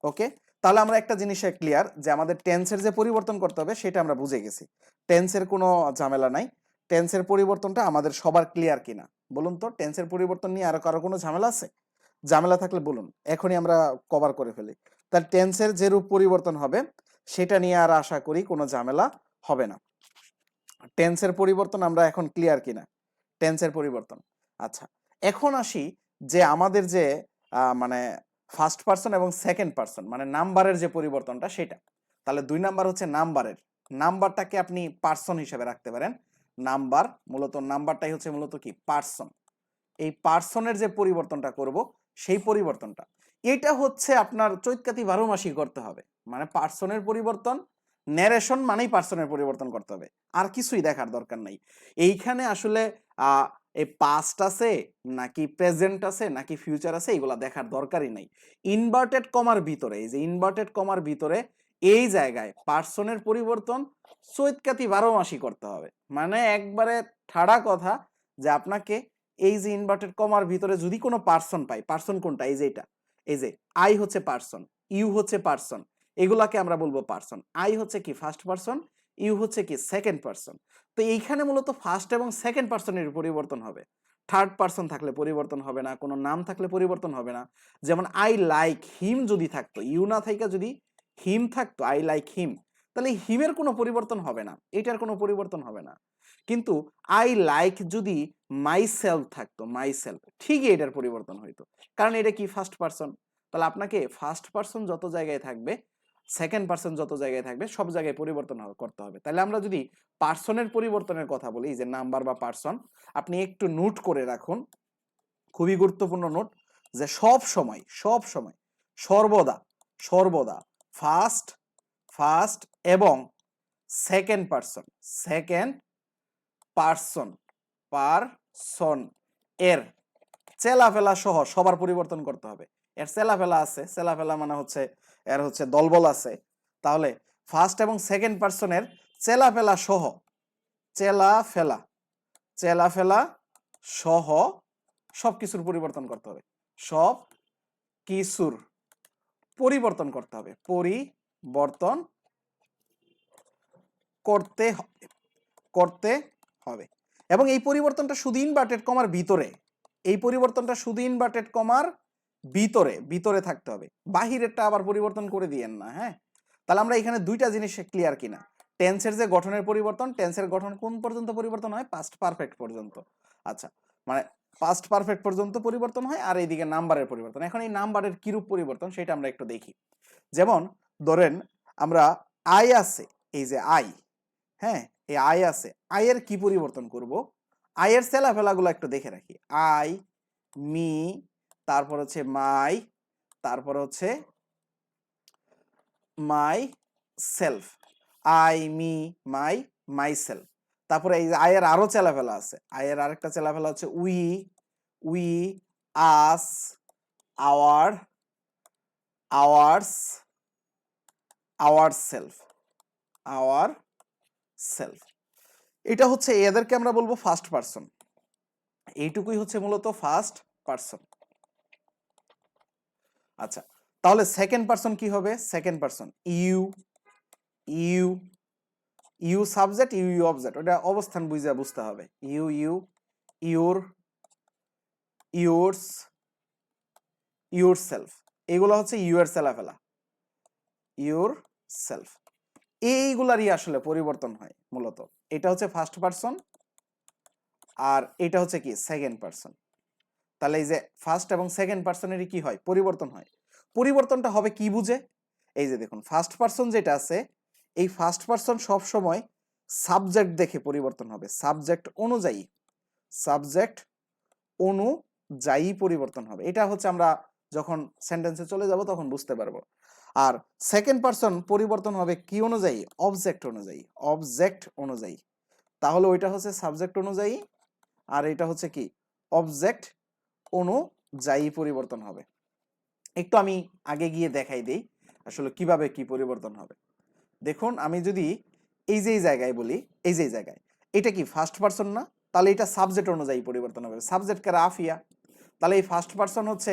ওকে, তাহলে আমরা একটা জিনিসে ক্লিয়ার যে আমাদের টেন্সের যে পরিবর্তন করতে হবে সেটা আমরা বুঝে গেছি, টেন্সের কোনো ঝামেলা নাই। টেন্সের পরিবর্তনটা আমাদের সবার ক্লিয়ার কিনা বলুন তো, টেন্সের পরিবর্তন নিয়ে আরো কারো কোনো ঝামেলা আছে? ঝামেলা থাকলে বলুন, এখনই আমরা কভার করে ফেলি। তার টেন্সের যে রূপ পরিবর্তন হবে সেটা নিয়ে আর আশা করি কোনো ঝামেলা হবে না। টেন্সের পরিবর্তন আমরা এখন ক্লিয়ার কিনা? টেন্সের পরিবর্তন, আচ্ছা এখন আসি যে আমাদের যে মানে ফার্স্ট পারসন এবং সেকেন্ড পারসন মানে নাম্বারের যে পরিবর্তনটা সেটা। তাহলে 2 নাম্বার হচ্ছে নাম্বারের, নাম্বারটাকে আপনি পারসন হিসেবে রাখতে পারেন। নাম্বার মূলত, নাম্বারটাই হচ্ছে মূলত কি পারসন। এই পার্সনের যে পরিবর্তনটা করব সেই পরিবর্তনটা, এটা হচ্ছে আপনার চৈতকাতি 12 মাসই করতে হবে। মানে পার্সনের পরিবর্তন, ন্যারেশন মানেই পার্সনের পরিবর্তন করতে হবে, আর কিছুই দেখার দরকার নাই। এইখানে আসলে এই পাস্ট আছে নাকি প্রেজেন্ট আছে নাকি ফিউচার আছে এগুলা দেখার দরকারই নাই। ইনভার্টেড কমার ভিতরে, এই যে ইনভার্টেড কমার ভিতরে এই জায়গায় পার্সনের পরিবর্তন চৈতকাতি 12 মাসই করতে হবে। মানে একবারে ঠাড়া কথা যে আপনাকে এই যে ইনভার্টেড কমার ভিতরে যদি কোনো পার্সন পাই, পার্সন কোনটা, এই যে এটা, এই যে আই হচ্ছে পার্সন, ইউ হচ্ছে পার্সন, এগুলাকে আমরা বলবো পার্সন। আই হচ্ছে কি ফার্স্ট পার্সন, ইউ হচ্ছে কি সেকেন্ড পার্সন। তো এইখানে মূলত ফার্স্ট এবং সেকেন্ড পার্সনের পরিবর্তন হবে, থার্ড পার্সন থাকলে পরিবর্তন হবে না, কোনো নাম থাকলে পরিবর্তন হবে না। যেমন আই লাইক হিম যদি থাকতো, ইউ না থাইকা যদি হিম থাকতো, আই লাইক হিম, তাহলে হিমের কোনো পরিবর্তন হবে না, এটার কোনো পরিবর্তন হবে না। কিন্তু আই লাইক যদি মাই সেলফ থাকতো, মাই সেলফ, ঠিকই এটার পরিবর্তন হইতো, কারণ এটা কি ফার্স্ট পারসন। তাহলে আপনাকে ফার্স্ট পারসন যত জায়গায় থাকবে, সেকেন্ড পারসন যত জায়গায় থাকবে, সব জায়গায় পরিবর্তন করতে হবে। তাহলে আমরা যদি পার্সনের পরিবর্তনের কথা বলি, যে নাম্বার বা পার্সন, আপনি একটু নোট করে রাখুন, খুবই গুরুত্বপূর্ণ নোট, যে সব সময় সর্বদা সর্বদা ফার্স্ট ফার্স্ট এবং সেকেন্ড পার্সন পারসন এর চেলাফেলা সহ সবার পরিবর্তন করতে হবে। এর চেলাফেলা আছে, চেলাফেলা মানে হচ্ছে এর হচ্ছে দলবল আছে, তাহলে ফার্স্ট এবং সেকেন্ড পার্সনের চেলাফেলা সহ, চেলাফেলা চেলাফেলা সহ সব কিছুর পরিবর্তন করতে হবে, সব কিছুর পরিবর্তন করতে হবে, পরিবর্তন করতে হবে। এবং এই পরিবর্তনটা শুধু ইনভার্টেড কমার ভিতরে, এই পরিবর্তনটা শুধু ইনভার্টেড কমার ভিতরে ভিতরে থাকতে হবে, বাহিরেরটা আবার পরিবর্তন করে দিয়েন না। হ্যাঁ, তাহলে আমরা এখানে দুইটা জিনিস ক্লিয়ার কিনা? টেন্সের যে গঠনের পরিবর্তন, টেন্সের গঠন কোন পর্যন্ত পরিবর্তন হয়? পাস্ট পারফেক্ট পর্যন্ত। আচ্ছা, মানে পাস্ট পারফেক্ট পর্যন্ত পরিবর্তন হয়, আর এইদিকে নাম্বারের পরিবর্তন। এখন এই নাম্বারের কিরূপ পরিবর্তন সেটা আমরা একটু দেখি। যেমন ধরেন আমরা আই আছে, এই যে আই, হ্যাঁ এই আই আছে, আই এর কি পরিবর্তন করব? আই এর চেলাফেলাগুলো একটু দেখে রাখি। আই, মি, তারপর হচ্ছে মাই, তারপর হচ্ছে my self, I, me, my self. তারপরে এই আই এর আরো চেলাফেলা আছে, আই এর আরেকটা চেলাফেলা হচ্ছে we, us, our, ours, our self, our self. এটা হচ্ছে এদেরকে আমরা বলবো ফার্স্ট পারসন, এইটুকুই হচ্ছে মূলত ফার্স্ট পারসন। আচ্ছা, তাহলে সেকেন্ড পারসন কি হবে? Second person you, you, you subject, you object, ওটা অবস্থান বুঝতে হবে। You, your, yours, yourself, এগুলো হচ্ছে ইউ এর চেলাফেলা, ইউর সেলফ, এইগুলারই আসলে পরিবর্তন হয় মূলত। এটা হচ্ছে ফার্স্ট পারসন আর এটা হচ্ছে কি সেকেন্ড পারসন। তাহলে এই যে ফার্স্ট এবং সেকেন্ড পারসনেরই কি হয়? পরিবর্তন হয়। পরিবর্তনটা হবে কি বুঝে? এই যে দেখুন ফার্স্ট পারসন যেটা আছে, এই ফার্স্ট পারসন সব সময় সাবজেক্ট দেখে পরিবর্তন হবে, সাবজেক্ট অনুযায়ী পরিবর্তন হবে। এটা হচ্ছে আমরা যখন সেন্টেন্সে চলে যাব তখন বুঝতে পারবো। আর সেকেন্ড পারসন পরিবর্তন হবে কি অনুযায়ী? অবজেক্ট অনুযায়ী। তাহলে ওইটা হচ্ছে সাবজেক্ট অনুযায়ী আর এটা হচ্ছে কি অবজেক্ট অনুযায়ী পরিবর্তন হবে। একটু আমি আগে গিয়ে দেখাই দেই আসলে কিভাবে কি পরিবর্তন হবে। দেখুন আমি যদি এই যে জায়গায় বলি, এই যে জায়গায় এটা কি ফার্স্ট পারসন না? তাহলে এটা সাবজেক্ট অনুযায়ী পরিবর্তন হবে। সাবজেক্ট কারা? আফিয়া। তাহলে এই ফার্স্ট পারসন হচ্ছে,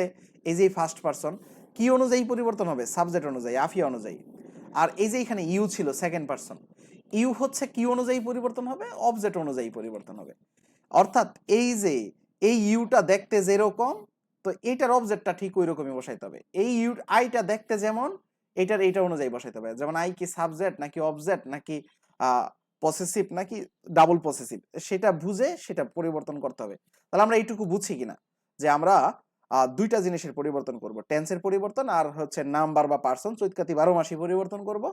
এই যে ফার্স্ট পারসন কি অনুযায়ী পরিবর্তন হবে? সাবজেক্ট অনুযায়ী, আফিয়া অনুযায়ী। আর এই যে এখানে ইউ ছিল সেকেন্ড পারসন, ইউ হচ্ছে কি অনুযায়ী পরিবর্তন হবে? অবজেক্ট অনুযায়ী পরিবর্তন হবে। অর্থাৎ এই যে এই ইউটা দেখতে যেরকম, তো এটার অবজেক্টটা ঠিক ওই রকমই বসাইতে হবে। এই ইউ আইটা দেখতে যেমন, এটার এইটা অনুযায়ী বসাইতে হবে। যেমন আই কি সাবজেক্ট নাকি অবজেক্ট নাকি পসেসিভ নাকি ডাবল পসেসিভ, সেটা বুঝে সেটা পরিবর্তন করতে হবে। তাহলে আমরা এইটুকু বুঝছি কিনা যে আমরা দুইটা জিনিসের পরিবর্তন করব, টেন্সের পরিবর্তন আর হচ্ছে নাম্বার বা পার্সন চৈতকাতি 12 মাসই পরিবর্তন করব।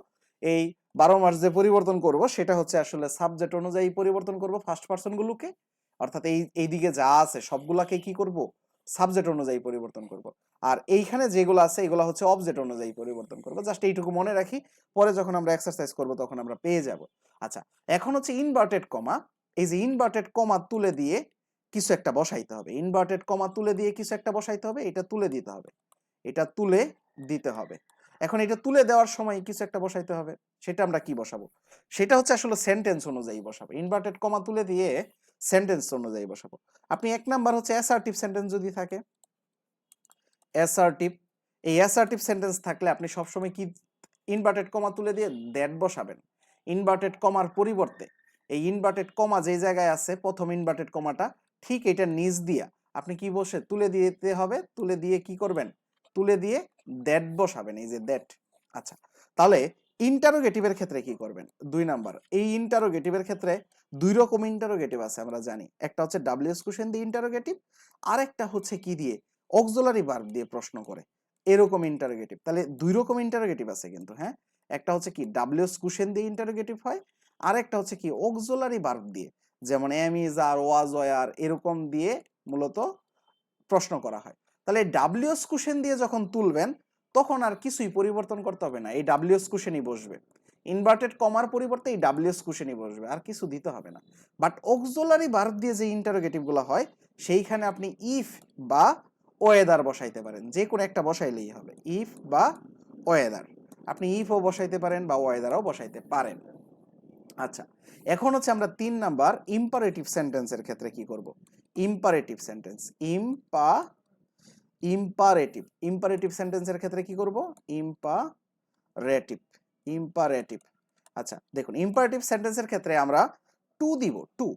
এই 12 মাস যে পরিবর্তন করব সেটা হচ্ছে আসলে সাবজেক্ট অনুযায়ী পরিবর্তন করব ফার্স্ট পার্সন গুলোকে, অর্থাৎ এই দিকে যা আছে সবগুলাকে কি করব? সাবজেক্ট অনুযায়ী পরিবর্তন করব। আর এইখানে যেগুলো আছে এগুলো হচ্ছে অবজেক্ট অনুযায়ী পরিবর্তন করব। জাস্ট এইটুকু মনে রাখি, পরে যখন আমরা এক্সারসাইজ করব তখন আমরা পেয়ে যাব। আচ্ছা, এখন হচ্ছে ইনভার্টেড কমা। এই যে ইনভার্টেড কমা তুলে দিয়ে কিছু একটা বসাইতে হবে, ইনভার্টেড কমা তুলে দিয়ে কিছু একটা বসাইতে হবে, এটা তুলে দিতে হবে, এটা তুলে দিতে হবে। এখন এটা তুলে দেওয়ার সময় কিছু একটা বসাইতে হবে, সেটা আমরা কি বসাবো? সেটা হচ্ছে আসলে সেন্টেন্স অনুযায়ী বসাবো। ইনভার্টেড কমা তুলে দিয়ে সেন্টেন্স অনুযায়ী বসাবো। আপনি এক নাম্বার হচ্ছে অ্যাসার্টিভ সেন্টেন্স যদি থাকে, অ্যাসার্টিভ, এই অ্যাসার্টিভ সেন্টেন্স থাকলে আপনি সবসময় কি ইনভার্টেড কমা তুলে দিয়ে দ্যাট বসাবেন। ইনভার্টেড কমার পরিবর্তে এই ইনভার্টেড কমা যে জায়গায় আছে প্রথম ইনভার্টেড কমাটা, ঠিক এটা নিচ দিয়া আপনি কি বসে তুলে দিতে হবে, তুলে দিয়ে কি করবেন? তুলে দিয়ে দ্যাট বসাবেন, এই যে দ্যাট। আচ্ছা, তাহলে ইন্টারোগেটিভের ক্ষেত্রে কি করবেন? 2 নাম্বার, এই ইন্টারোগেটিভের ক্ষেত্রে দুই রকম ইন্টারোগেটিভ আছে আমরা জানি। একটা হচ্ছে ডাব্লিউএস কোশ্চেন দিয়ে ইন্টারোগেটিভ, আর একটা হচ্ছে কি দিয়ে? অক্সিলারি ভার্ব দিয়ে প্রশ্ন করে, এরকম ইন্টারোগেটিভ। তাহলে দুই রকম ইন্টারোগেটিভ আছে কিন্তু, হ্যাঁ। একটা হচ্ছে কি ডাব্লিউএস কোশ্চেন দিয়ে ইন্টারোগেটিভ হয়, আর একটা হচ্ছে কি অক্সিলারি ভার্ব দিয়ে, যেমন am is are, was were, এরকম দিয়ে মূলত প্রশ্ন করা হয়। তাহলে ডাব্লিউএস কোশ্চেন দিয়ে যখন তুলবেন তখন আর কিছুই পরিবর্তন করতে হবে না, এই ডাব্লিউএস কোশ্চেনই বসবে। ইনভার্টেড কমার পরিবর্তে এই ডাব্লিউএস কোশ্চেনই বসবে, আর কিছু দিতে হবে না। বাট অক্সিলারি ভার্ব দিয়ে যে ইন্টারোগেটিভ গুলো হয় সেইখানে আপনি ইফ বা ওয়েদার বসাইতে পারেন, যে কোনো একটা বসাইলেই হবে, ইফ বা ওয়েদার। আপনি ইফও বসাইতে পারেন বা ওয়েদারও বসাইতে পারেন। আচ্ছা, এখন হচ্ছে আমরা 3 নাম্বার ইম্পারেটিভ সেন্টেন্সের ক্ষেত্রে কি করব? ইম্পারেটিভ সেন্টেন্স, ইম্পারেটিভ, ইম্পারেটিভ সেন্টেন্সের ক্ষেত্রে কি করব? Imperative, imperative. আচ্ছা দেখুন, ইম্পারেটিভ সেন্টেন্সের ক্ষেত্রে আমরা টু দিব, টু।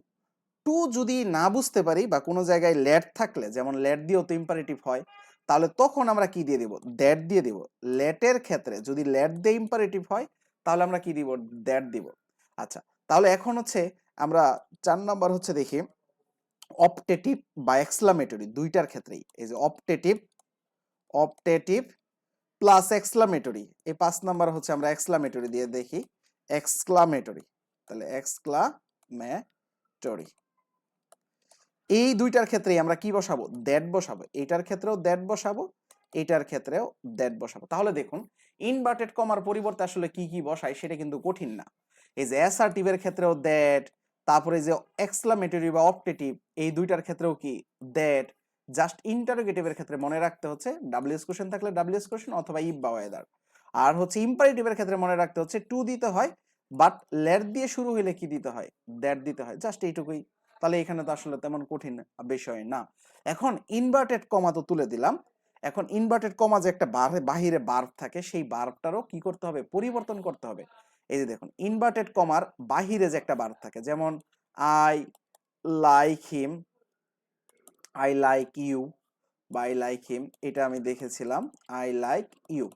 টু যদি না বুঝতে পারি বা কোনো জায়গায় লেট থাকলে, যেমন লেট দিয়েও তো ইম্পারেটিভ হয়, তাহলে তখন আমরা কি দিয়ে দিব? দ্যাট দিয়ে দিব। লেটের ক্ষেত্রে যদি লেট দিয়ে ইম্পারেটিভ হয় তাহলে আমরা কি দিব? দ্যাট দিব। আচ্ছা, তাহলে এখন হচ্ছে আমরা 4 নাম্বার হচ্ছে দেখি অপটেটিভ বা এক্সক্লামেটরি দুইটার ক্ষেত্রেই, এই যে অপটেটিভ, অপটেটিভ প্লাস এক্সক্লামেটরি, এই 5 নাম্বার হচ্ছে আমরা এক্সক্লামেটরি দিয়ে দেখি, এক্সক্লামেটরি। তাহলে এক্সক্লামেটরি, এই দুইটার ক্ষেত্রেই আমরা কি বসাবো? দ্যাট বসাবো। এইটার ক্ষেত্রেও দ্যাট বসাবো, এইটার ক্ষেত্রেও দ্যাট বসাবো। তাহলে দেখুন, ইনভার্টেড কমার পরিবর্তে আসলে কি কি বসাই সেটা কিন্তু কঠিন না। এই যে অ্যাসার্টিভের ক্ষেত্রেও দ্যাট, তারপরে যে এক্সক্লামেটরি বা অপটেটিভ এই দুইটার ক্ষেত্রেও কি? দ্যাট। জাস্ট ইন্টারোগেটিভের ক্ষেত্রে মনে রাখতে হচ্ছে ডাব্লিউএস কোশ্চেন থাকলে ডাব্লিউএস কোশ্চেন অথবা ইফ বা ওয়েদার। আর হচ্ছে ইম্পারেটিভের ক্ষেত্রে মনে রাখতে হচ্ছে টু দিতে হয়, বাট লেট দিয়ে শুরু হইলে কি দিতে হয়? দ্যাট দিতে হয়। জাস্ট এইটুকুই। তাহলে এখানে তো আসলে তেমন কঠিন বিষয় না। এখন ইনভার্টেড কমা তো তুলে দিলাম, এখন ইনভার্টেড কমা যে একটা বাহিরে ভার্ব থাকে সেই ভার্বটারও কি করতে হবে? পরিবর্তন করতে হবে। এই যে দেখুন, ইনভার্টেড কমার বাহিরে যে একটা ভার্ব থাকে, যেমন I like him, I like you বা আই লাইক হিম, এটা আমি দেখেছিলাম। আই লাইক ইউ,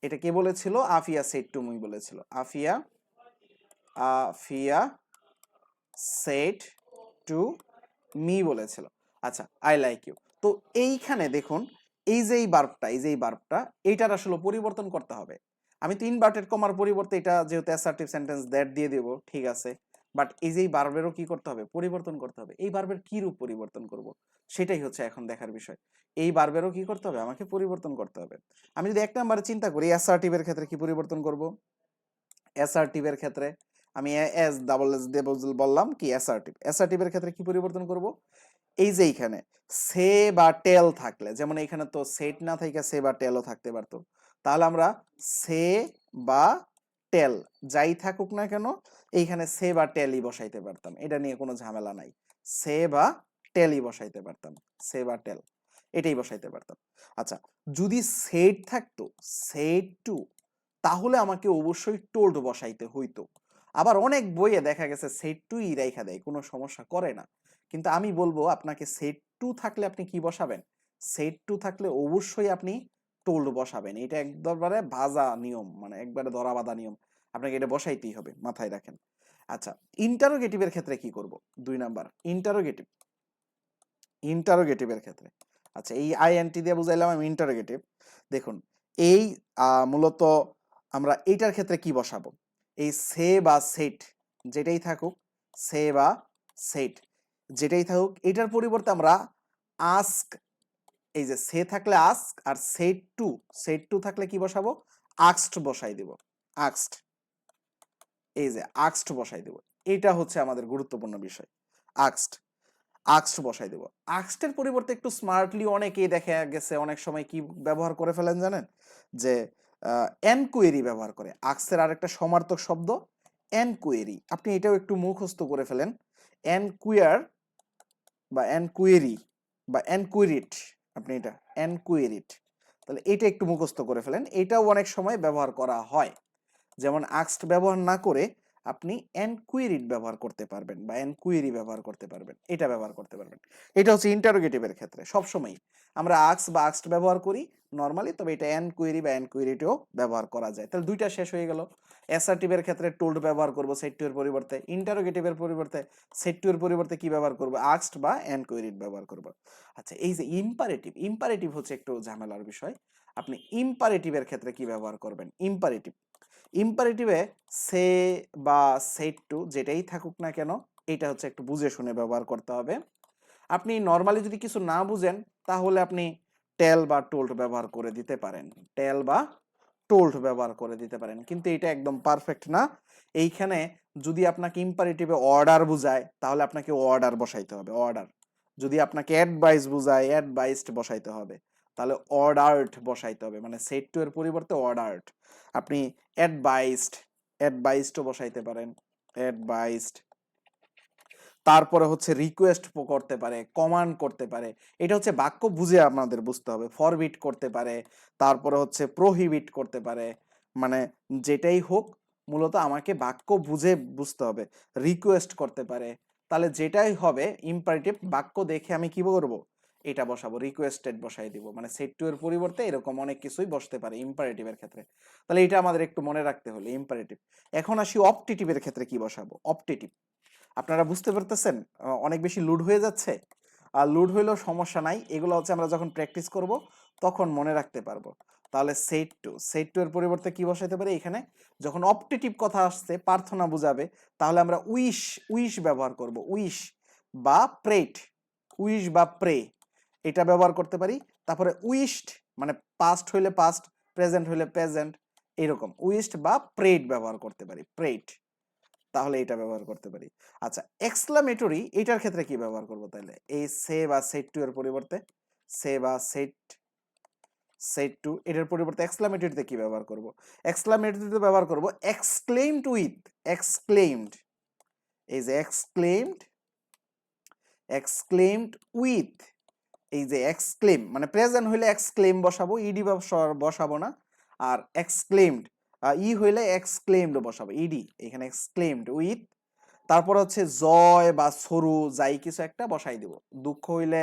এটা কে বলেছিল? আফিয়া সেড টু মি বলেছিল। Afia, Afia said to me বলেছিল। আচ্ছা, আই লাইক ইউ। তো এইখানে দেখুন, এই যে এই ভার্বটা, এই যে এই ভার্বটা, এইটার আসলে পরিবর্তন করতে হবে। আমি তো ইনভার্টেড কমার পরিবর্তে এটা যেহেতু অ্যাসার্টিভ সেন্টেন্স দ্যাট দিয়ে দেব, ঠিক আছে। বাট এই যে এই ভার্বেরও কি করতে হবে? পরিবর্তন করতে হবে। এই ভার্বের কি রূপ পরিবর্তন করব সেটাই হচ্ছে এখন দেখার বিষয়। এই ভার্বেরও কি করতে হবে? আমাকে পরিবর্তন করতে হবে। আমি যদি এক নম্বরে চিন্তা করি অ্যাসার্টিভের ক্ষেত্রে কি পরিবর্তন করব? অ্যাসার্টিভের ক্ষেত্রে আমি এস ডাবল এস দিয়ে বললাম কি অ্যাসার্টিভ। অ্যাসার্টিভের ক্ষেত্রে কি পরিবর্তন করব? এই যে এইখানে সে বা টেল থাকলে, যেমন এখানে তো সেট না থেকে সে বা টেলও থাকতে পারতো, তাহলে আমরা সে বা টেল যাই থাকুক না কেন এইখানে সে বা টেলই বসাইতে পারতাম, এটা নিয়ে কোনো ঝামেলা নাই। সে বা টেলই বসাইতে পারতাম, সে বা টেল এটাই বসাইতে পারতাম। আচ্ছা, যদি সেট থাকতো, সেট টু, তাহলে আমাকে অবশ্যই টোল্ড বসাইতে হইতো। আবার অনেক বইয়ে দেখা গেছে সেট টুই রাইখা দেয়, কোনো সমস্যা করে না। কিন্তু আমি বলবো আপনাকে সেট টু থাকলে আপনি কি বসাবেন? সেট টু থাকলে অবশ্যই আপনি টোল্ড বসাবেন, এটা একবারে ভাজা নিয়ম, মানে একবারে ধরা বাঁধা নিয়ম, আপনাকে এটা বসাইতেই হবে, মাথায় রাখেন। আচ্ছা, ইন্টারোগেটিভের ক্ষেত্রে কি করব? 2 নাম্বার ইন্টারোগেটিভ, ইন্টারোগেটিভের ক্ষেত্রে আচ্ছা এই আইএনটি দিয়ে বুঝাইলাম আমি ইন্টারোগেটিভ। দেখুন এই মূলত আমরা এইটার ক্ষেত্রে কি বসাবো? এই সে বা সেট যেটাই থাকুক, সে বা সেট যেটাই থাকুক, এটার পরিবর্তে আমরা আস্ক, এই যে সে থাকলে আস্ক আর সেট টু, সেট টু থাকলে কি বসাবো? আক্সড বসাই দিব, আক্সড, এই যে আক্সড বসাই দেব। এটা হচ্ছে আমাদের গুরুত্বপূর্ণ বিষয়, আক্সড, আক্সড বসাই দেব। আক্সডের পরিবর্তে একটু স্মার্টলি অনেকেই দেখা গেছে অনেক সময় কি ব্যবহার করে ফেলেন জানেন? যে এনকোয়েরি ব্যবহার করে। আক্সের আরেকটা সমার্থক শব্দ এনকোয়েরি, আপনি এটাও একটু মুখস্থ করে ফেলেন। এনকুয়ার বা এনকোয়েরি বা এনকুইরিট, আপনি এটা এনকুইরিট, তাহলে এটা একটু মুখস্থ করে ফেলেন। এটাও অনেক সময় ব্যবহার করা হয়। যেমন আক্সড ব্যবহার না করে আপনি এনকুইরিট ব্যবহার করতে পারবেন বা এনকুইরি ব্যবহার করতে পারবেন, এটা ব্যবহার করতে পারবেন। এটা হচ্ছে ইন্টারোগেটিভের ক্ষেত্রে সবসময় আমরা আক্স বা আক্সড ব্যবহার করি নর্মালি, তবে এটা এনকুইরি বা এনকুইরিটিও ব্যবহার করা যায়। তাহলে দুইটা শেষ হয়ে গেল। অ্যাসার্টিভের ক্ষেত্রে টোল্ড ব্যবহার করব সেট টু এর পরিবর্তে, ইন্টারোগেটিভের পরিবর্তে সেট টু এর পরিবর্তে কি ব্যবহার করব? আক্সড বা এনকুইরিট ব্যবহার করব। আচ্ছা, এই যে ইম্পারেটিভ, ইম্পারেটিভ হচ্ছে একটু ঝামেলার বিষয়। আপনি ইম্পারেটিভের ক্ষেত্রে কি ব্যবহার করবেন? ইম্পারেটিভ, ইম্পারেটিভে সে বা সেট টু যেটাই থাকুক না কেন এটা হচ্ছে একটু বুঝে শুনে ব্যবহার করতে হবে। আপনি নর্মালি যদি কিছু না বুঝেন তাহলে আপনি টেল বা টোল্ড ব্যবহার করে দিতে পারেন, টেল বা টোল্ড ব্যবহার করে দিতে পারেন, কিন্তু এটা একদম পারফেক্ট না। এইখানে যদি আপনাকে ইম্পারেটিভে অর্ডার বুঝায় তাহলে আপনাকে অর্ডার বসাইতে হবে, অর্ডার। যদি আপনাকে অ্যাডভাইস বুঝায় অ্যাডভাইসড বসাইতে হবে, তাহলে অর্ডারড বসাইতে হবে, মানে সেট টু এর পরিবর্তে অর্ডারড। আপনি অ্যাডভাইসড, অ্যাডভাইসডও বসাইতে পারেন, অ্যাডভাইসড। তারপরে হচ্ছে রিকোয়েস্ট করতে পারে, কমান্ড করতে পারে, এটা হচ্ছে বাক্য বুঝে আমাদের বুঝতে হবে। ফরবিট করতে পারে, তারপরে হচ্ছে প্রহিবিট করতে পারে, মানে যেটাই হোক মূলত আমাকে বাক্য বুঝে বুঝতে হবে। রিকোয়েস্ট করতে পারে, তাহলে যেটাই হবে ইম্পারেটিভ বাক্য দেখে আমি কি করব? এটা বসাবো, রিকোয়েস্টেড বসাই দিব, মানে সেট টু এর পরিবর্তে এরকম অনেক কিছুই বসতে পারে ইম্পারেটিভের ক্ষেত্রে। তাহলে এটা আমাদের একটু মনে রাখতে হলো ইম্পারেটিভ। এখন আসি অপটেটিভের ক্ষেত্রে কি বসাবো? অপটেটিভ, আপনারা বুঝতে পারতেছেন অনেক বেশি লুড হয়ে যাচ্ছে? আর লুড হইলেও সমস্যা নাই, এগুলো হচ্ছে আমরা যখন প্র্যাকটিস করব তখন মনে রাখতে পারবো। তাহলে সেট টু, সেট টু এর পরিবর্তে কি বসাইতে পারি এখানে? যখন অপটেটিভ কথা আসছে, প্রার্থনা বুঝাবে, তাহলে আমরা উইশ, উইশ ব্যবহার করব, উইশ বা প্রেট, উইশ বা প্রে এটা ব্যবহার করতে পারি। তারপরে উইশড মানে পাস্ট হইলে পাস্ট, প্রেজেন্ট হইলে প্রেজেন্ট, এরকম উইশড বা প্রেড ব্যবহার করতে পারি, প্রেড, তাহলে এটা ব্যবহার করতে পারি। আচ্ছা, এক্সক্লামেটরি এটার ক্ষেত্রে কি ব্যবহার করব তাহলে? এই সে বা সেট টু এর পরিবর্তে, সে বা সেট, সেট টু এটার পরিবর্তে এক্সক্লামেটরিতে কি ব্যবহার করব? এক্সক্লামেটরিতে ব্যবহার করব এক্সক্লেইমড উইথ, এক্সক্লেইমড, এই যে এক্সক্লেইমড, এক্সক্লেইমড উইথ, এই যে এক্সক্লেম মানে প্রেজেন্ট হইলে এক্সক্লেম বসাবো, ইডি বসাবো না। আর এক্সক্লেমড হইলে এক্সক্লেমড বসাবো, ইডি, এখানে এক্সক্লেমড উইথ। তারপর হচ্ছে জয় বা সরু যাই কিছু একটা বসাই দিব। দুঃখ হইলে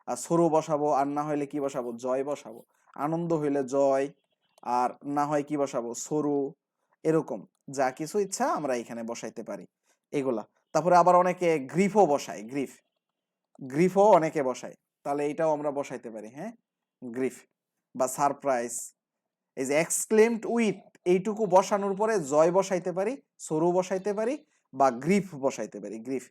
সরু বসাবো, আর না হইলে কি বসাবো? জয় বসাবো। আনন্দ হইলে জয়, আর না হয় কি বসাবো? সরু। এরকম যা কিছু ইচ্ছা আমরা এখানে বসাইতে পারি এগুলা। তারপরে আবার অনেকে গ্রিফও বসায়, গ্রিফ, গ্রিফও অনেকে বসায়, তাহলে এটাও আমরা বসাইতে পারি, হ্যাঁ, গ্রিফ বা সারপ্রাইজ। এই যে এক্সক্লেমড উইথ এইটুকু বসানোর পরে জয় বসাইতে পারি, সরু বসাইতে পারি, বা গ্রিফ বসাইতে পারি, গ্রিফ।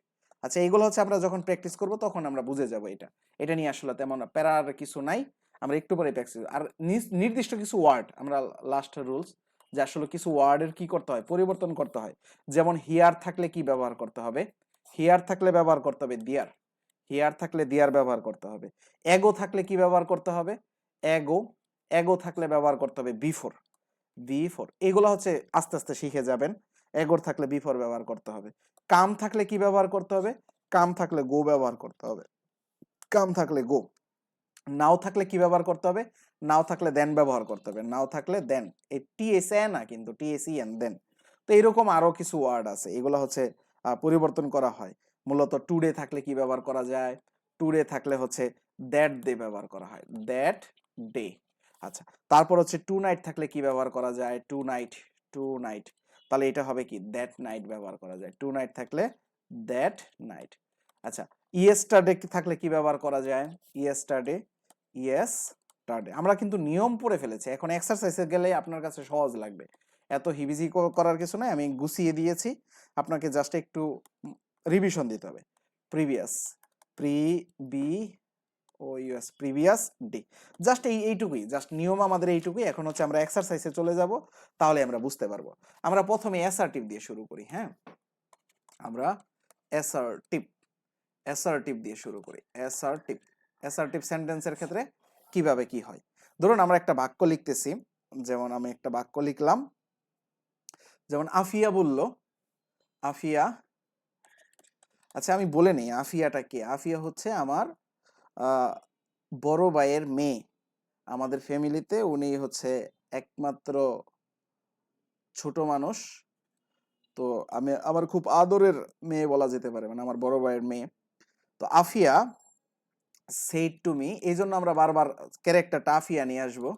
আচ্ছা, এগুলো হচ্ছে আমরা যখন প্র্যাকটিস করব তখন আমরা বুঝে যাব এটা, এটা নিয়ে আসলে তেমন প্যারার কিছু নাই, আমরা একটু পরে প্র্যাকটিস। আর নির্দিষ্ট কিছু ওয়ার্ড আমরা লাস্ট রুলস, যে আসলে কিছু ওয়ার্ডের কি করতে হয়? পরিবর্তন করতে হয়। যেমন হিয়ার থাকলে কি ব্যবহার করতে হবে? হিয়ার থাকলে ব্যবহার করতে হবে দিয়ার, হিয়ার থাকলে দিয়ার ব্যবহার করতে হবে। এগো থাকলে কি ব্যবহার করতে হবে? এগো, এগো থাকলে ব্যবহার করতে হবে বিফোর, V4, এগুলো হচ্ছে আস্তে আস্তে শিখে যাবেন। এগোর থাকলে B4 ব্যবহার করতে হবে। কাম থাকলে কি ব্যবহার করতে হবে? কাম থাকলে গো ব্যবহার করতে হবে। কাম থাকলে গো। নাও থাকলে কি ব্যবহার করতে হবে? নাও থাকলে দেন ব্যবহার করতে হবে। নাও থাকলে দেন, এই টিএসএ না কিন্তু টিএসইএন দেন। তো এরকম আরো কিছু ওয়ার্ড আছে, এগুলো হচ্ছে পরিবর্তন করা হয়। মূলত টুডে থাকলে কি ব্যবহার করা যায়? টুডে থাকলে হচ্ছে দ্যাট ডে ব্যবহার করা হয়, দ্যাট ডে। আচ্ছা, তারপর হচ্ছে টু নাইট থাকলে কি ব্যবহার করা যায়? Tonight, tonight. তাহলে এটা হবে কি? দ্যাট নাইট ব্যবহার করা যায়। টু নাইট থাকলে দ্যাট নাইট। আচ্ছা, ইয়েস্টারডে থাকলে কি ব্যবহার করা যায়? Yesterday, yesterday. আমরা কিন্তু নিয়ম পড়ে ফেলেছি, এখন এক্সারসাইজে গেলে আপনার কাছে সহজ লাগবে। এত হিবিজি করার কিছু নাই, আমি গুছিয়ে দিয়েছি, আপনাকে জাস্ট একটু রিভিশন দিতে হবে। প্রিভিয়াস, প্রিভি ও ইউএস, প্রিভিয়াস ডে। জাস্ট এইটুকুই, জাস্ট নিয়ম আমাদের এইটুকুই। এখন হচ্ছে আমরা এক্সারসাইজে চলে যাব, তাহলে আমরা বুঝতে পারবো। আমরা প্রথমে অ্যাসার্টিভ দিয়ে শুরু করি। হ্যাঁ, আমরা অ্যাসার্টিভ, অ্যাসার্টিভ দিয়ে শুরু করি। অ্যাসার্টিভ, অ্যাসার্টিভ সেন্টেন্সের ক্ষেত্রে কিভাবে কি হয়? ধরুন আমরা একটা বাক্য লিখতেছি, যেমন আমি একটা বাক্য লিখলাম, যেমন আফিয়া বলল, আফিয়া। আচ্ছা, আমি বলে নেই আফিয়াটা কে। আফিয়া হচ্ছে আমার বড় ভাইয়ের মেয়ে। আমাদের ফ্যামিলিতে উনি হচ্ছে একমাত্র ছোট মানুষ। তো আমি আমার খুব আদরের মেয়ে বলা যেতে পারে, মানে আমার বড় ভাইয়ের মেয়ে। তো আফিয়া said to me, এই জন্য আমরা বারবার ক্যারেক্টারটা আফিয়া নিয়ে আসবো।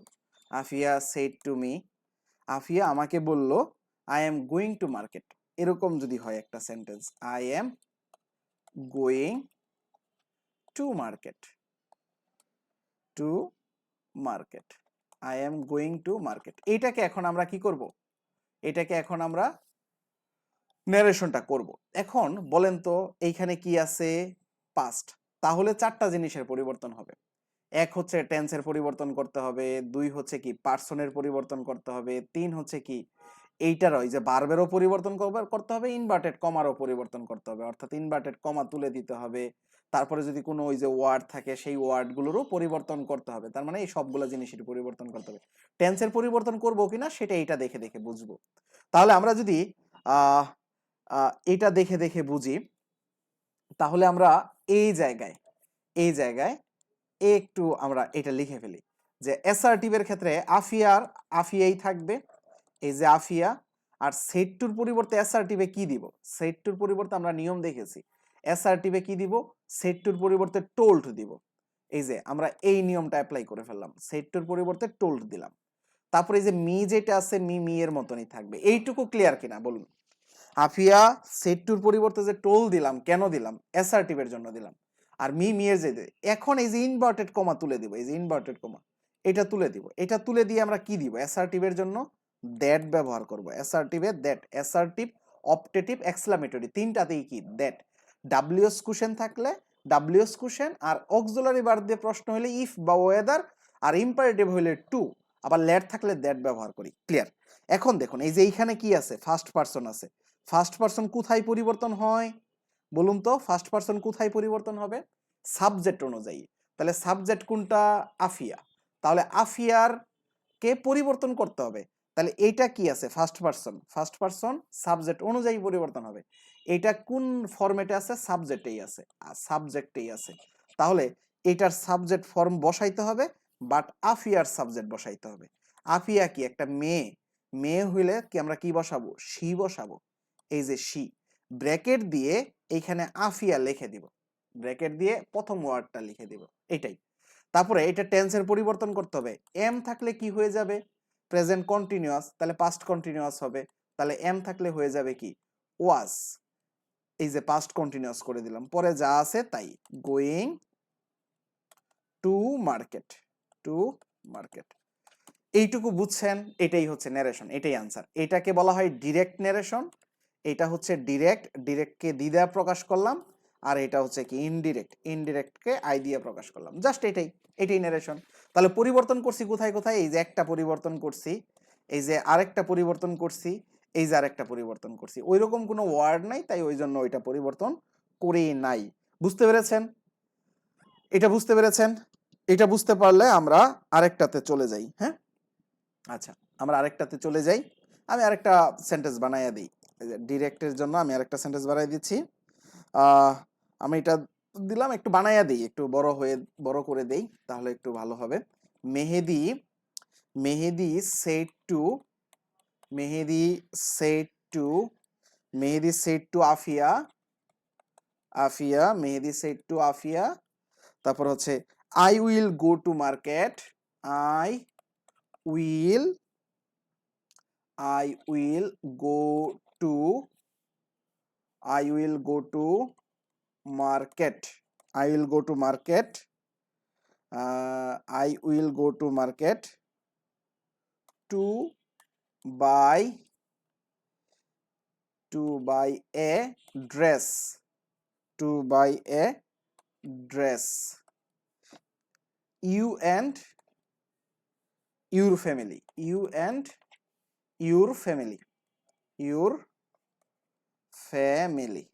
Afia said to me, Afia আমাকে বলল, I am going to market। এরকম যদি হয় একটা sentence, I am going to market, to market, I am going to market। এইটাকে এখন আমরা কি করব? এটাকে এখন আমরা ন্যারেশনটা করব। এখন বলেন তো এইখানে কি আছে? পাস্ট। তাহলে চারটা জিনিসের পরিবর্তন হবে। এক হচ্ছে টেন্সের পরিবর্তন করতে হবে, দুই হচ্ছে কি পার্সনের পরিবর্তন করতে হবে, তিন হচ্ছে কি এইটার ওই যে ভার্বেরও পরিবর্তন করতে হবে, ইনভার্টেড কমারও পরিবর্তন করতে হবে, অর্থাৎ ইনভার্টেড কমা তুলে দিতে হবে। তারপরে যদি কোনো ওই যে ওয়ার্ড থাকে সেই ওয়ার্ডগুলোরও পরিবর্তন করতে হবে। তার মানে এই সবগুলো জিনিসের পরিবর্তন করতে হবে। টেন্সের পরিবর্তন করবো কিনা সেটা এইটা দেখে দেখে বুঝবো। তাহলে আমরা যদি আহ এটা দেখে দেখে বুঝি, তাহলে আমরা এই জায়গায়, এই জায়গায় একটু আমরা এটা লিখে ফেলি যে অ্যাসার্টিভের ক্ষেত্রে আফিয়ার আফিয়াই থাকবে, এই যে আফিয়া। আর সেট টুর পরিবর্তে অ্যাসার্টিভে কি দিব? সেট টুর পরিবর্তে আমরা নিয়ম দেখেছি, অ্যাসার্টিভে কি দিব? সেট টুর পরিবর্তে টোল্ড দিব। এই যে আমরা এই নিয়মটা অ্যাপ্লাই করে ফেললাম, সেট টুর পরিবর্তে টোল্ড দিলাম। তারপরে এই যে মি যেটা আছে, মি মি এর মতনই থাকবে। এইটুকু ক্লিয়ার কিনা বলুন? আফিয়া সেট টুর পরিবর্তে যে টোল দিলাম, কেন দিলাম? অ্যাসার্টিভের জন্য দিলাম। আর মি মি এর যে এখন এই যে ইনভার্টেড কমা তুলে দিব, এই যে ইনভার্টেড কমা এটা তুলে দিব। এটা তুলে দিয়ে আমরা কি দিব? অ্যাসার্টিভের জন্য দ্যাট ব্যবহার করব। অ্যাসার্টিভে দ্যাট, অ্যাসার্টিভ, অপটেটিভ, এক্সক্লামেটরি, তিনটাতেই কি দ্যাট। ডাব্লিউএস কুশেন থাকলে ডাব্লিউএস কুশেন, আর অক্সিলারি ভার্ব দিয়ে প্রশ্ন হলে ইফ বা ওয়েদার, আর ইম্পারেটিভ হলে টু, আবার লেট থাকলে দ্যাট ব্যবহার করি। ক্লিয়ার? এখন দেখুন এই যে এইখানে কি আছে? ফার্স্ট পারসন আছে। ফার্স্ট পারসন কোথায় পরিবর্তন হয় বলুন তো? ফার্স্ট পারসন কোথায় পরিবর্তন হবে? সাবজেক্ট অনুযায়ী। তাহলে সাবজেক্ট কোনটা? আফিয়া। তাহলে আফিয়ার কে পরিবর্তন করতে হবে। তাহলে এইটা কি আছে? First person, first person subject অনুযায়ী পরিবর্তন হবে। এটা কোন ফরম্যাটে আছে? সাবজেক্টেই আছে, সাবজেক্টেই আছে। তাহলে এটার সাবজেক্ট ফর্ম বসাইতে হবে, বাট আফিয়ার সাবজেক্ট বসাইতে হবে। আফিয়া কি? একটা মেয়ে। মেয়ে হইলে কি আমরা কি বসাবো? শি বসাবো। এই যে শি, ব্র্যাকেট দিয়ে এইখানে আফিয়া লিখে দিব, ব্র্যাকেট দিয়ে প্রথম ওয়ার্ডটা লিখে দিব, এটাই। তারপরে এটা টেন্সের পরিবর্তন করতে হবে। এম থাকলে কি হয়ে যাবে? প্রেজেন্ট কন্টিনিউয়াস, তাহলে পাস্ট কন্টিনিউয়াস হবে। তাহলে এম থাকলে হয়ে যাবে কি? ওয়াজ। এই যে পাস্ট কন্টিনিউয়াস করে দিলাম, পরে যা আছে তাই। Going to market, to market. এইটুকু বুঝছেন? এটাই হচ্ছে ন্যারেশন, এটাই আনসার। এটাকে বলা হয় ডিরেক্ট ন্যারেশন। এটা হচ্ছে ডিরেক্ট, ডিরেক্টকে দ্বিধা প্রকাশ করলাম। আর এটা হচ্ছে কি ইনডিরেক্ট, ইনডিরেক্টকে আই দিয়ে প্রকাশ করলাম। জাস্ট এটাই, এটাই ন্যারেশন। তাহলে পরিবর্তন করছি কোথায় কোথায়? এই যে একটা পরিবর্তন করছি, এই যে আরেকটা পরিবর্তন করছি, এই যে আরেকটা পরিবর্তন করছি। ওইরকম কোনো ওয়ার্ড নাই, তাই ওই জন্য ওইটা পরিবর্তন করেই নাই। বুঝতে পেরেছেন? এটা বুঝতে পেরেছেন? এটা বুঝতে পারলে আমরা আরেকটাতে চলে যাই। হ্যাঁ, আচ্ছা, আমরা আরেকটাতে চলে যাই। আমি আরেকটা সেন্টেন্স বানাইয়া দিই। ডিরেক্টের জন্য আমি আরেকটা সেন্টেন্স বানাই দিচ্ছি। আমি এটা দিলাম, একটু বানাইয়া দিই, একটু বড় করে দেই, তাহলে একটু ভালো হবে। মেহেদি মেহেদি said to Mehedi said to Mehedi said to Afia Mehedi said to Afia. তারপর হচ্ছে I will go to market I will I will go to I will go to market I will go to market I will go to market to buy a dress to buy a dress you and your family you and your family your family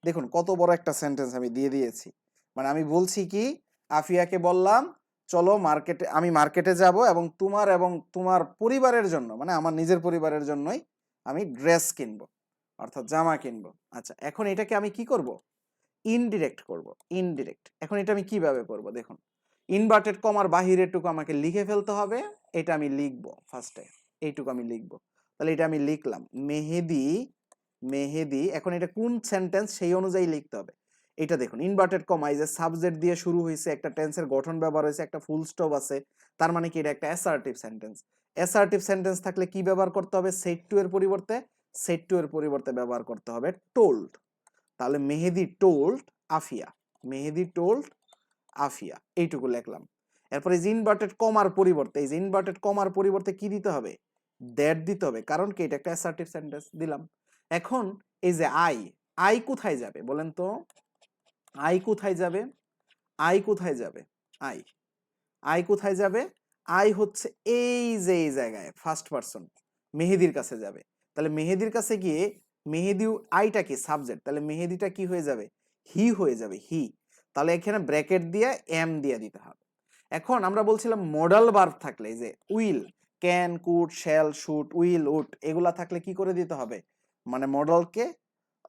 দেখুন কত বড় একটা sentence আমি দিয়ে দিয়েছি। মানে আমি বলছি কি, আফিয়াকে বললাম চলো মার্কেটে, আমি মার্কেটে যাব এবং তোমার পরিবারের জন্য, মানে আমার নিজের পরিবারের জন্যই আমি ড্রেস কিনবো, অর্থাৎ জামা কিনবো। আচ্ছা, এখন এটাকে আমি কি করব? ইনডিরেক্ট করব। ইনডিরেক্ট এখন এটা আমি কিভাবে করব? দেখুন, ইনভার্টেড কমার বাহিরেরটুকু আমাকে লিখে ফেলতে হবে। এটা আমি লিখবো ফার্স্টে, এইটুকু আমি লিখবো। তাহলে এটা আমি লিখলাম মেহেদি। এখন এটা কোন সেন্টেন্স সেই অনুযায়ী লিখতে হবে। এটা দেখুন, ইনভার্টেড কমা, এই যে সাবজেক্ট দিয়ে শুরু হয়েছে, একটা টেন্সের গঠন ব্যবহার হয়েছে, একটা ফুল স্টপ আছে, তার মানে কি এটা একটা অ্যাসার্টিভ সেন্টেন্স। অ্যাসার্টিভ সেন্টেন্স থাকলে কি ব্যবহার করতে হবে? সেড টু এর পরিবর্তে ব্যবহার করতে হবে টোল্ড। তাহলে মেহেদি টোল্ড আফিয়া এইটুকু লিখলাম। এরপরে যে ইনভার্টেড কমার পরিবর্তে কি দিতে হবে? দ্যাট দিতে হবে, কারণ কি এটা একটা অ্যাসার্টিভ সেন্টেন্স দিলাম। এখন এই যে আই কোথায় যাবে বলেন তো? আই কোথায় যাবে? আই কোথায় যাবে? আই হচ্ছে এই যে এই জায়গায় ফার্স্ট পারসন মেহেদির কাছে যাবে। তাহলে মেহেদির কাছে গিয়ে মেহেদি, আইটা কি সাবজেক্ট, তাহলে মেহেদিটা কি হয়ে যাবে? হি হয়ে যাবে, হি। তাহলে এখানে ব্র্যাকেট দিয়ে এম দিয়ে দিতে হবে। এখন আমরা বলছিলাম মডাল ভার্ব থাকলে, এই যে will, can, could, shall, should, will, would, এগুলা থাকলে কি করে দিতে হবে? মানে মডেলকে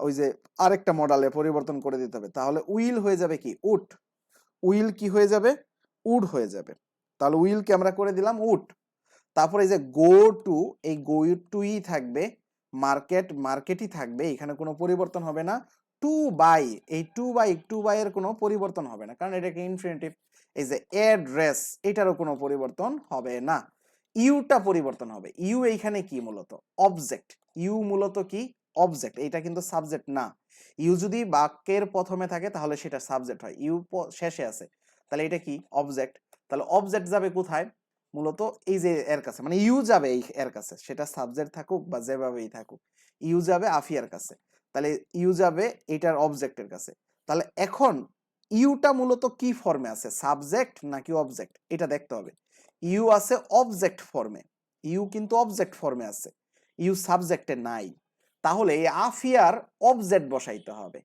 ওই যে আরেকটা মডেলে পরিবর্তন করে দিতে হবে। তাহলে উইল হয়ে যাবে কি? উড। উইল কি হয়ে যাবে? উড হয়ে যাবে। তাহলে উইলকে আমরা করে দিলাম উড। তারপরে এই যে গো টু, এই গো টুই থাকবে, মার্কেটই থাকবে, এখানে কোনো পরিবর্তন হবে না। টু বাই, এই টু বাই এর কোনো পরিবর্তন হবে না, কারণ এটাকে ইনফিনিটিভ। এই যে অ্যাড্রেস, এটারও কোনো পরিবর্তন হবে না। ইউটা পরিবর্তন হবে। ইউ এইখানে কি? মূলত অবজেক্ট। ইউ মূলত কি? অবজেক্ট। এটা কিন্তু সাবজেক্ট না। ইউ যদি বাক্যের প্রথমে থাকে তাহলে সেটা সাবজেক্ট হয়, ইউ শেষে আছে, তাহলে এটা কি? অবজেক্ট। তাহলে অবজেক্ট যাবে কোথায়? মূলত এই যে এর কাছে, মানে ইউ যাবে এই এর কাছে, সেটা সাবজেক্ট থাকুক বা যেভাবেই থাকুক, ইউ যাবে আফিয়ার কাছে। তাহলে ইউ যাবে এটার অবজেক্টের কাছে। তাহলে এখন ইউটা মূলত কি ফর্মে আছে? সাবজেক্ট নাকি অবজেক্ট, এটা দেখতে হবে। ইউ আছে অবজেক্ট ফর্মে, ইউ কিন্তু অবজেক্ট ফর্মে আছে, ইউ সাবজেক্টে নাই। তাহলে এই আফিয়ার অবজেক্ট বসাইতে হবে,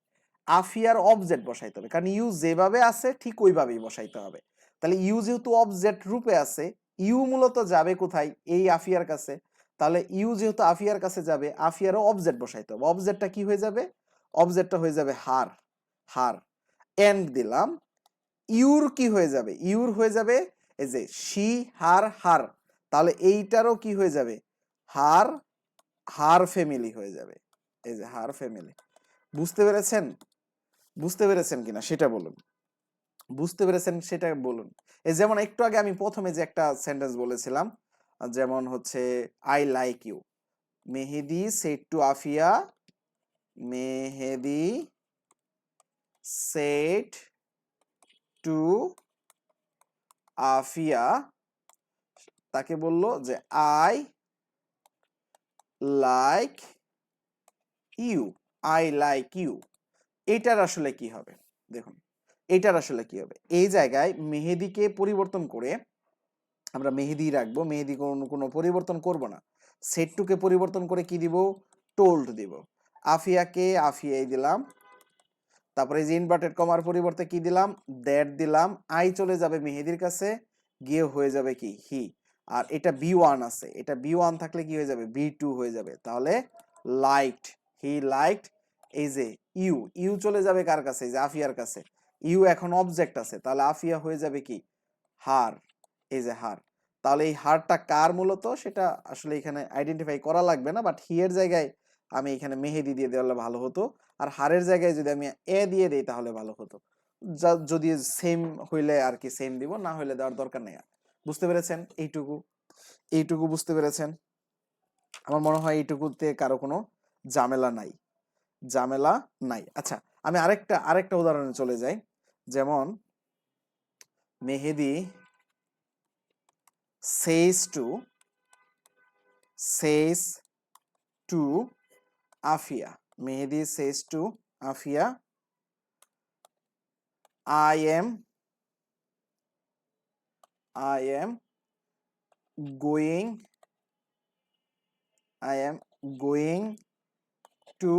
কারণ ইউ যেভাবে আছে ঠিক ওইভাবেই বসাইতে হবে। তাহলে ইউ যেহেতু অবজেক্ট রূপে আছে, ইউ মূলত যাবে কোথায়? এই আফিয়ার কাছে। তাহলে ইউ যেহেতু আফিয়ার কাছে যাবে, আফিয়ারও অবজেক্ট বসাইতে হবে। অবজেক্টটা কি হয়ে যাবে? অবজেক্টটা হয়ে যাবে হার। এন্ড দিলাম। ইউর কি হয়ে যাবে? ইউর হয়ে যাবে এই যে শি, হার। তাহলে এইটারও কি হয়ে যাবে? হার ফ্যামিলি হয়ে যাবে। এই যে হার ফ্যামিলি। বুঝতে পেরেছেন কিনা সেটা বলুন। এই যেমন একটু আগে আমি প্রথমে যে একটা সেন্টেন্স বলেছিলাম, যেমন হচ্ছে I like you. Mehedi said to Afia Mehedi said to Afia, তাকে বলল যে আই লাইক ইউ। এটার আসলে কি হবে? দেখুন, এটার আসলে কি হবে? এই জায়গায় মেহেদিকে পরিবর্তন করে আমরা মেহেদি রাখবো, মেহেদি কোনো পরিবর্তন করব না। সেট টুকে পরিবর্তন করে কি দিব? টোল্ড দিব। আফিয়াকে আফিয়াই দিলাম। তারপরে যে ইনভার্টেড কমার পরিবর্তে কি দিলাম? দ্যাট দিলাম। আই চলে যাবে মেহেদির কাছে, গিয়ে হয়ে যাবে কি? হি। আর এটা B1 আছে, এটা B1 থাকলে কি হয়ে যাবে, B2 হয়ে যাবে। তাহলে লাইকড, হি লাইকড। এই যে ইউ চলে যাবে কার কাছে, এই যে আফিয়ার কাছে। ইউ এখন অবজেক্ট আছে, তাহলে আফিয়া হয়ে যাবে কি, হার। এই যে হার, তাহলে এই হারটা কার মূলত সেটা আসলে এখানে আইডেন্টিফাই করা লাগবে না, বাট হি এর জায়গায় আমি এখানে মেহেদি দিয়ে দেওয়ালে ভালো হতো, আর হারের জায়গায় যদি আমি এ দিয়ে দিই তাহলে ভালো হতো। যদি সেম হইলে আর কি সেম দিব, না হইলে দেওয়ার দরকার নেই। বুঝতে পেরেছেন? এইটুকু বুঝতে পেরেছেন? আমার মনে হয় এইটুকুতে কারো কোনো ঝামেলা নাই। আচ্ছা, আমি আরেকটা উদাহরণে চলে যাই। যেমন মেহেদি says to Afia, Mehedi says to Afia, I am going to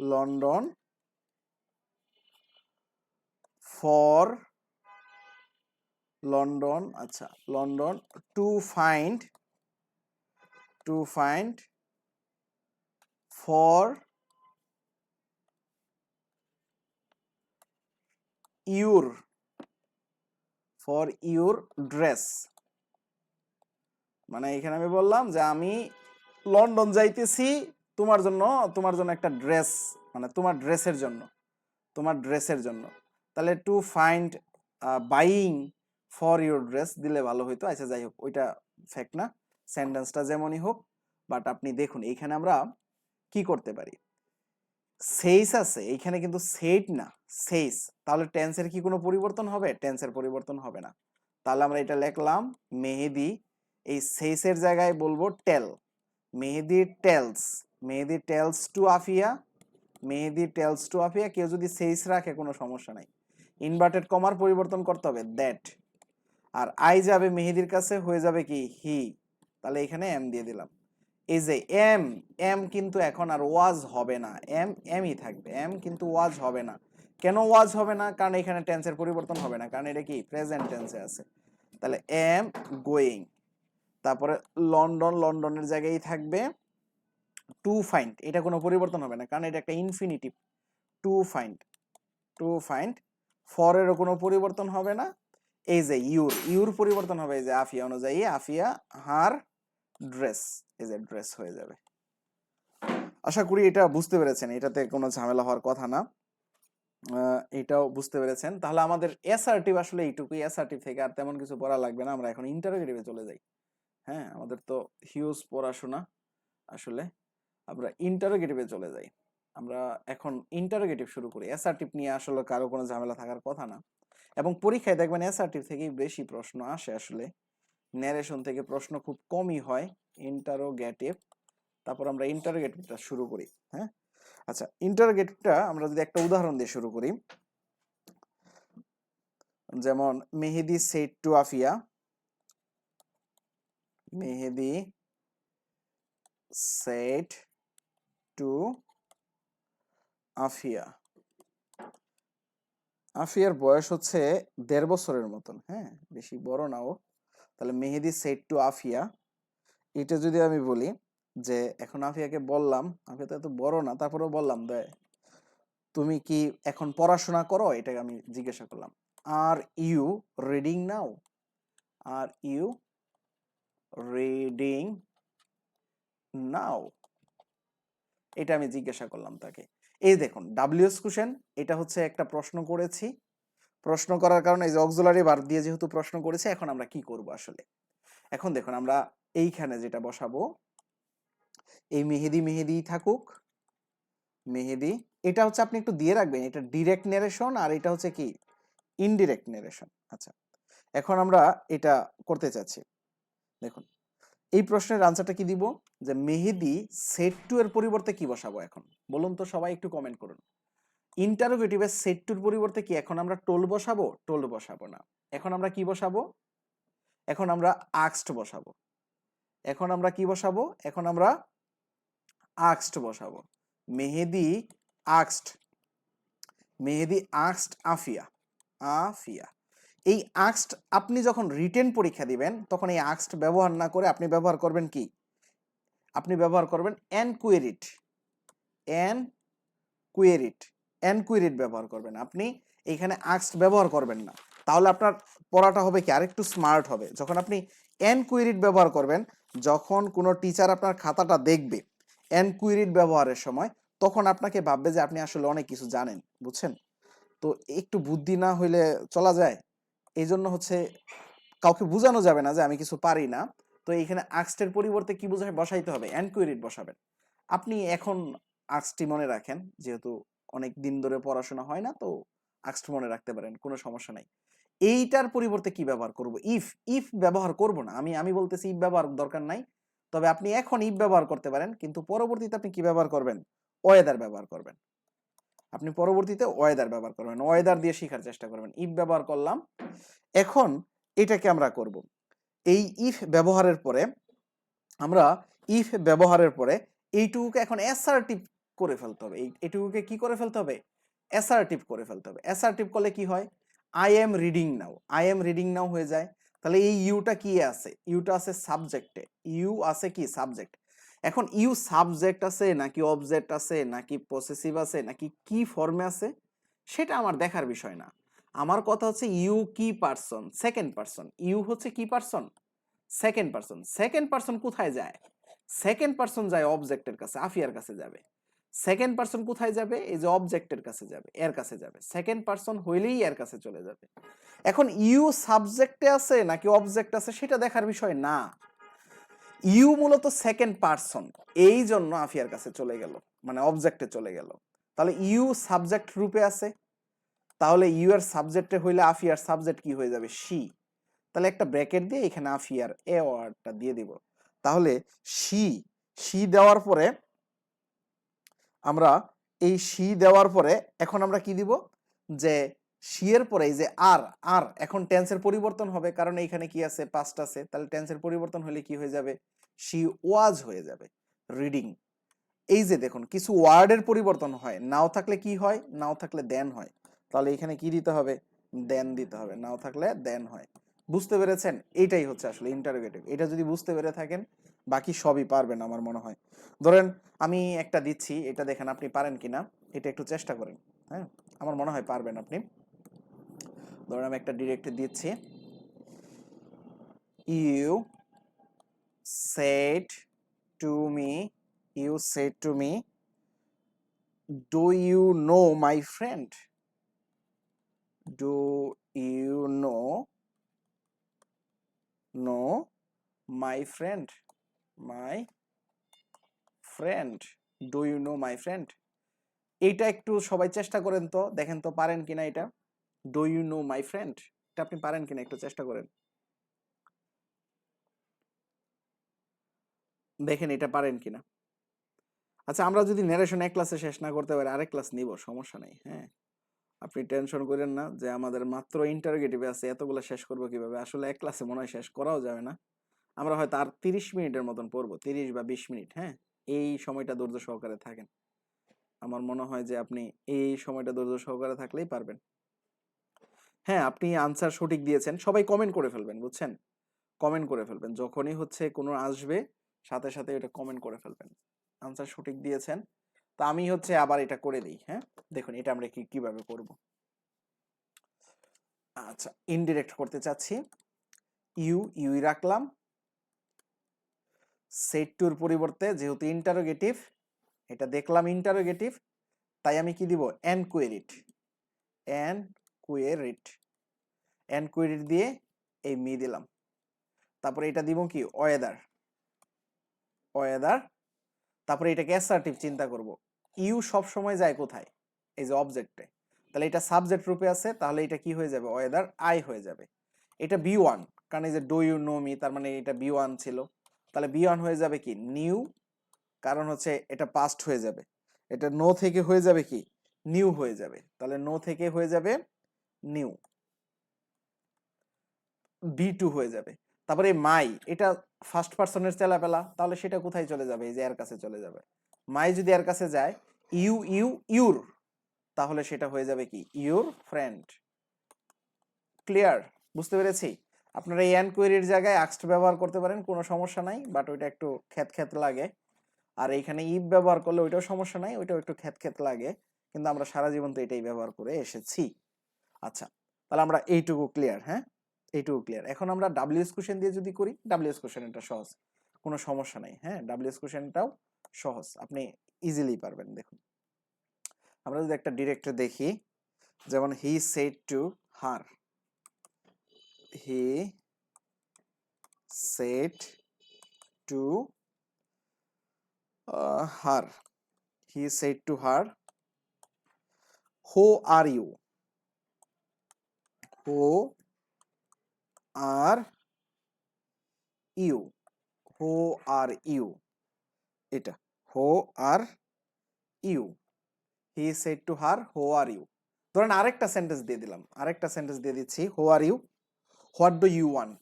London for আচ্ছা, London to find for your dress। মানে এখানে আমি বললাম যে আমি লন্ডন যাইতেছি তোমার জন্য একটা ড্রেস, মানে তোমার ড্রেসের জন্য। তাহলে to find buying for your dress দিলে ভালো হইতো। আচ্ছা যাই হোক, ওইটা ফ্যাক্ট না, সেন্টেন্সটা যেমনই হোক। বাট আপনি দেখুন এইখানে আমরা কি করতে পারি, সেইস আছে এইখানে কিন্তু সেট না, সেইস। তাহলে টেন্সের কি কোনো পরিবর্তন হবে? টেন্সের পরিবর্তন হবে না। তাহলে আমরা এটা লিখলাম মেহেদি, এই সেইসের জায়গায় বলবো টেল। মেহেদি টেলস টু আফিয়া, কেউ যদি সেইস রাখে কোনো সমস্যা নাই। ইনভার্টেড কমার পরিবর্তন করতে হবে দ্যাট। আর আই যাবে মেহেদির কাছে, হয়ে যাবে কি হি। তাহলে এখানে এম দিয়ে দিলাম। এই যে এম কিন্তু এখন আর ওয়াজ হবে না, এমই থাকবে। এম কিন্তু ওয়াজ হবে না। কেন ওয়াজ হবে না? কারণ এখানে টেন্সের পরিবর্তন হবে না, কারণ এটা কি প্রেজেন্ট টেন্সে আছে। তাহলে এম গোয়িং, তারপরে লন্ডনের জায়গায় থাকবে টু ফাইন্ড, এটা কোনো পরিবর্তন হবে না কারণ এটা একটা ইনফিনিটিভ। টু ফাইন্ড ফরেরও কোনো পরিবর্তন হবে না। এই যে ইউর পরিবর্তন হবে, এই যে আফিয়া অনুযায়ী, আফিয়া হার ড্রেস, এই যে ড্রেস হয়ে যাবে। আশা করি এটা বুঝতে পেরেছেন, এটাতে কোনো ঝামেলা হওয়ার কথা না। এটাও বুঝতে পেরেছেন। তাহলে আমাদের অ্যাসার্টিভ আসলে এইটুকুই। অ্যাসার্টিভ থেকে আর তেমন কিছু পড়া লাগবে না, আমরা এখন ইন্টারোগেটিভে চলে যাই। হ্যাঁ, আমাদের তো হিউজ পড়াশোনা আসলে। আমরা ইন্টারোগেটিভে চলে যাই। আমরা এখন ইন্টারোগেটিভ শুরু করি। অ্যাসার্টিভ নিয়ে আসলে কারো কোনো ঝামেলা থাকার কথা না, এবং পরীক্ষায় দেখবেন অ্যাসার্টিভ থেকেই বেশি প্রশ্ন আসে আসলে। ন্যারেশন থেকে প্রশ্ন খুব কমই হয়। ইন্টারোগেটিভ, তারপর আমরা ইন্টারোগেটিভটা শুরু করি। হ্যাঁ, আচ্ছা, ইন্টারোগেটিভটা আমরা যদি একটা উদাহরণ দিয়ে শুরু করি, যেমন Mehedi said to Afia, Mehedi said to Afia. আফিয়ার বয়স হচ্ছে 1.5 বছরের মতন, হ্যাঁ, বেশি বড় নাও। তাহলে মেহেদি সেড টু আফিয়া, এটা যদি আমি বলি যে এখন আফিয়াকে বললাম, আফিয়া তো এত বড় না, তারপরেও বললাম তুমি কি এখন পড়াশোনা করো, এটাকে আমি জিজ্ঞাসা করলাম। Are you reading now, are you reading now, এটা আমি জিজ্ঞাসা করলাম তাকে। এই দেখুন ডাব্লিউএস কোশ্চেন, এটা হচ্ছে একটা প্রশ্ন করেছি। প্রশ্ন করার কারণে এই যে অক্সিলারি ভার্ব দিয়ে যেহেতু প্রশ্ন করেছে, এখন আমরা কি করব আসলে। এখন দেখুন আমরা এইখানে যেটা বসাবো, এই মেহেদি থাকুক, মেহেদি। এটা হচ্ছে আপনি একটু দিয়ে রাখবেন, এটা ডিরেক্ট নারেশন আর এটা হচ্ছে কি ইনডিরেক্ট নারেশন। আচ্ছা, এখন আমরা এটা করতে চাচ্ছি। দেখুন এই প্রশ্নের আনসারটা কি দিব, যে মেহেদি সেট টু এর পরিবর্তে কি বসাবো এখন বলুন তো, সবাই একটু কমেন্ট করুন। ইন্টারোগেটিভে সেট টুর পরিবর্তে কি এখন আমরা টোল্ড বসাবো? টোল্ড বসাবো না। এখন আমরা কি বসাবো? এখন আমরা আক্সড বসাবো। এখন আমরা কি বসাবো? এখন আমরা আক্সড বসাবো। মেহেদি আক্সড, আফিয়া। এই আস্কড আপনি যখন রিটেন পরীক্ষা দিবেন তখন এই আস্কড ব্যবহার না করে আপনি ব্যবহার করবেন কি, আপনি ব্যবহার করবেন এনকুয়েরিড। এনকুয়েরিড এনকুয়েরিড ব্যবহার করবেন, আপনি এইখানে আস্কড ব্যবহার করবেন না। তাহলে আপনার পড়াটা হবে কি আরেকটু স্মার্ট হবে। যখন আপনি এনকুয়েরিড ব্যবহার করবেন, যখন কোনো টিচার আপনার খাতাটা দেখবে এনকুয়েরিড ব্যবহারের সময়, তখন আপনাকে ভাববে যে আপনি আসলে অনেক কিছু জানেন, বুঝছেন? তো একটু বুদ্ধি না হইলে চলা যায়। এই জন্য হচ্ছে কাউকে বোঝানো যাবে না যে আমি কিছু পারি না। তো এইখানে আস্কডের পরিবর্তে কি বসাইতে হবে, এনকুয়েরিড বসাবেন। আপনি এখন আস্কটি মনে রাখেন, যেহেতু অনেক দিন ধরে পড়াশোনা হয় না, তো আস্কড মনে রাখতে পারেন, কোনো সমস্যা নাই। এইটার পরিবর্তে কি ব্যবহার করব, ইফ। ইফ ব্যবহার করব না, আমি বলতেছি ইফ ব্যবহার দরকার নাই। তবে আপনি এখন ইফ ব্যবহার করতে পারেন, কিন্তু পরবর্তীতে আপনি কি ব্যবহার করবেন, ওয়েদার ব্যবহার করবেন। আপনি পরবর্তীতে ওয়েদার ব্যবহার করবেন, ওয়েদার দিয়ে শেখার চেষ্টা করবেন। ইফ ব্যবহার করলাম, এখন এটাকে আমরা করব। এই ইফ ব্যবহারের পরে আমরা এইটুকুকে এখন অ্যাসার্টিভ করে ফেলতে হবে। এইটুকুকে কি করে ফেলতে হবে, অ্যাসার্টিভ করে ফেলতে হবে। অ্যাসার্টিভ করলে কি হয়, I am reading now, I am reading নাও হয়ে যায়। তাহলে এই ইউটা কি আছে, ইউটা আছে সাবজেক্টে, ইউ আছে কি সাবজেক্ট। এখন ইউ সাবজেক্ট আছে নাকি অবজেক্ট আছে নাকি পসেসিভ আছে নাকি কি ফর্মে আছে, সেটা আমার দেখার বিষয় না। আমার কথা হচ্ছে ইউ কি পারসন, সেকেন্ড পারসন। ইউ হচ্ছে কি person, second person. Second person কোথায় যায়, সেকেন্ড পারসন যায় অবজেক্টের কাছে, আফিয়ার কাছে যাবে। সেকেন্ড পারসন কোথায় যাবে, এই যে অবজেক্টের কাছে যাবে, এর কাছে যাবে। সেকেন্ড পারসন হইলেই এর কাছে চলে যাবে। এখন ইউ সাবজেক্টে আছে নাকি অবজেক্ট আছে সেটা দেখার বিষয় না, ইউ মূলত সেকেন্ড পারসন, এই জন্য আফিয়ার কাছে চলে গেল, মানে অবজেক্টে চলে গেল। তাহলে ইউ সাবজেক্ট রূপে আছে, তাহলে ইউ এর সাবজেক্টে হইলে আফিয়ার সাবজেক্ট কি হয়ে যাবে, শি। তাহলে একটা ব্র্যাকেট দিয়ে এখানে আফিয়ার এ ওয়ার্ডটা দিয়ে দিব। তাহলে শি, শি দেওয়ার পরে আমরা এই শি দেওয়ার পরে এখন আমরা কি দিব, যে শি এর পরে এই যে আর, আর এখন টেন্সের পরিবর্তন হবে, কারণ এইখানে কি আছে, পাস্ট আছে। তাহলে টেন্সের পরিবর্তন হলে কি হয়ে যাবে, শি ওয়াজ হয়ে যাবে রিডিং। এই যে দেখুন কিছু ওয়ার্ডের পরিবর্তন হয়, নাও থাকলে কি হয়, নাও থাকলে দেন হয়। তাহলে এখানে কি দিতে হবে, দেন দিতে হবে, নাও থাকলে দেন হয়। বুঝতে পেরেছেন, এইটাই হচ্ছে আসলে ইন্টারোগেটিভ। এটা যদি বুঝতে পেরে থাকেন বাকি সবই পারবেন আমার মনে হয়। ধরেন আমি একটা দিচ্ছি, এটা দেখেন আপনি পারেন কিনা, এটা একটু চেষ্টা করেন। হ্যাঁ, আমার মনে হয় পারবেন আপনি। ধরেন আমি একটা ডিরেক্ট দিচ্ছি, you said to me, you said to me, do you know my friend, do you know my friend, my friend, do you know my friend। এইটা একটু সবাই চেষ্টা করেন তো, দেখেন তো পারেন কিনা এটা, do you know my friend, এটা আপনি পারেন কিনা একটু চেষ্টা করেন, দেখেন এটা পারেন কিনা। আচ্ছা, আমরা যদি ন্যারেশন এক ক্লাসে শেষ না করতে পারি আরেক ক্লাস নিব, সমস্যা নেই। হ্যাঁ, আপনি টেনশন করেন না যে আমাদের মাত্র ইন্টারোগেটিভে আছে, এতগুলো শেষ করবো কিভাবে। আসলে এক ক্লাসে মনে হয় শেষ করাও যাবে না। আমরা হয়তো আর 30 মিনিটের মতন পড়বো, 30 বা 20 মিনিট। হ্যাঁ, এই সময়টা ধৈর্য সহকারে থাকেন। আমার মনে হয় যে আপনি এই সময়টা ধৈর্য সহকারে থাকলেই পারবেন। হ্যাঁ, আপনি আনসার সঠিক দিয়েছেন, সবাই কমেন্ট করে ফেলবেন, বুঝছেন, কমেন্ট করে ফেলবেন যখনই হচ্ছে কোনো আসবে, সাথে সাথে এটা কমেন্ট করে ফেলবেন, আনসার সঠিক দিয়েছেন। তো আমি হচ্ছে আবার এটা করে দিই। হ্যাঁ, দেখুন এটা আমরা কিভাবে করব। আচ্ছা, ইনডিরেক্ট করতে চাচ্ছি, ইউই রাখলাম, সেট টুর পরিবর্তে যেহেতু ইন্টারোগেটিভ, এটা দেখলাম ইন্টারোগেটিভ, তাই আমি কি দিব, এনকুয়েরিড, এনকুয়েরিড, এনকুয়েরিড দিয়ে এই মি দিলাম। তারপরে এটা দিব কি, ওয়েদার, ওয়েদার। তারপরে এটাকে অ্যাসার্টিভ চিন্তা করব, ইউ সব সময় যায় কোথায়, এই যে অবজেক্টে। তাহলে এটা সাবজেক্ট রূপে আছে, তাহলে এটা কি হয়ে যাবে, ওয়েদার আই হয়ে যাবে। এটা বি ওয়ান, কারণ এই যে ডু ইউ নো মি, তার মানে এটা বি ওয়ান ছিল। তাহলে বি ওয়ান হয়ে যাবে কি, নিউ, কারণ হচ্ছে এটা পাস্ট হয়ে যাবে। এটা নো থেকে হয়ে যাবে কি, নিউ হয়ে যাবে। তাহলে নো থেকে হয়ে যাবে নিউ, বি টু হয়ে যাবে। তারপরে মাই, এটা ফার্স্ট পার্সনের চেলাপেলা, তাহলে সেটা কোথায় চলে যাবে, এই যে এর কাছে চলে যাবে। মাই যদি এর কাছে যায়, ইউর, তাহলে সেটা হয়ে যাবে কি, ইউর ফ্রেন্ড। ক্লিয়ার। বুঝতে পেরেছি? আপনারা এই এনকোয়ারির জায়গায় আক্সড ব্যবহার করতে পারেন, কোনো সমস্যা নাই, বাট ওইটা একটু খ্যাত লাগে। আর এইখানে ইফ ব্যবহার করলে ওইটাও সমস্যা নাই, ওইটাও একটু খ্যাত লাগে, কিন্তু আমরা সারা জীবন তো এটাই ব্যবহার করে এসেছি। আচ্ছা, তাহলে আমরা এইটুকু ক্লিয়ার। হ্যাঁ, এইটুকু ক্লিয়ার। এখন আমরা ডাব্লিউএস কোশ্চেন দিয়ে যদি করি, ডাব্লিউএস কোশ্চেন এটা সহজ, কোনো সমস্যা নাই। হ্যাঁ, ডাব্লিউএস কোশ্চেনটাও সহজ, আপনি ইজিলি পারবেন। দেখুন আমরা যদি একটা ডিরেক্ট দেখি, যেমন he said to her, he said to her, he said to her, who are you, who are you, who are you, এটা who are you, he said to her, who are you. ধরেন আরেকটা sentence দিয়ে দিলাম, আরেকটা sentence দিয়ে দিচ্ছি, who are you, what do you want,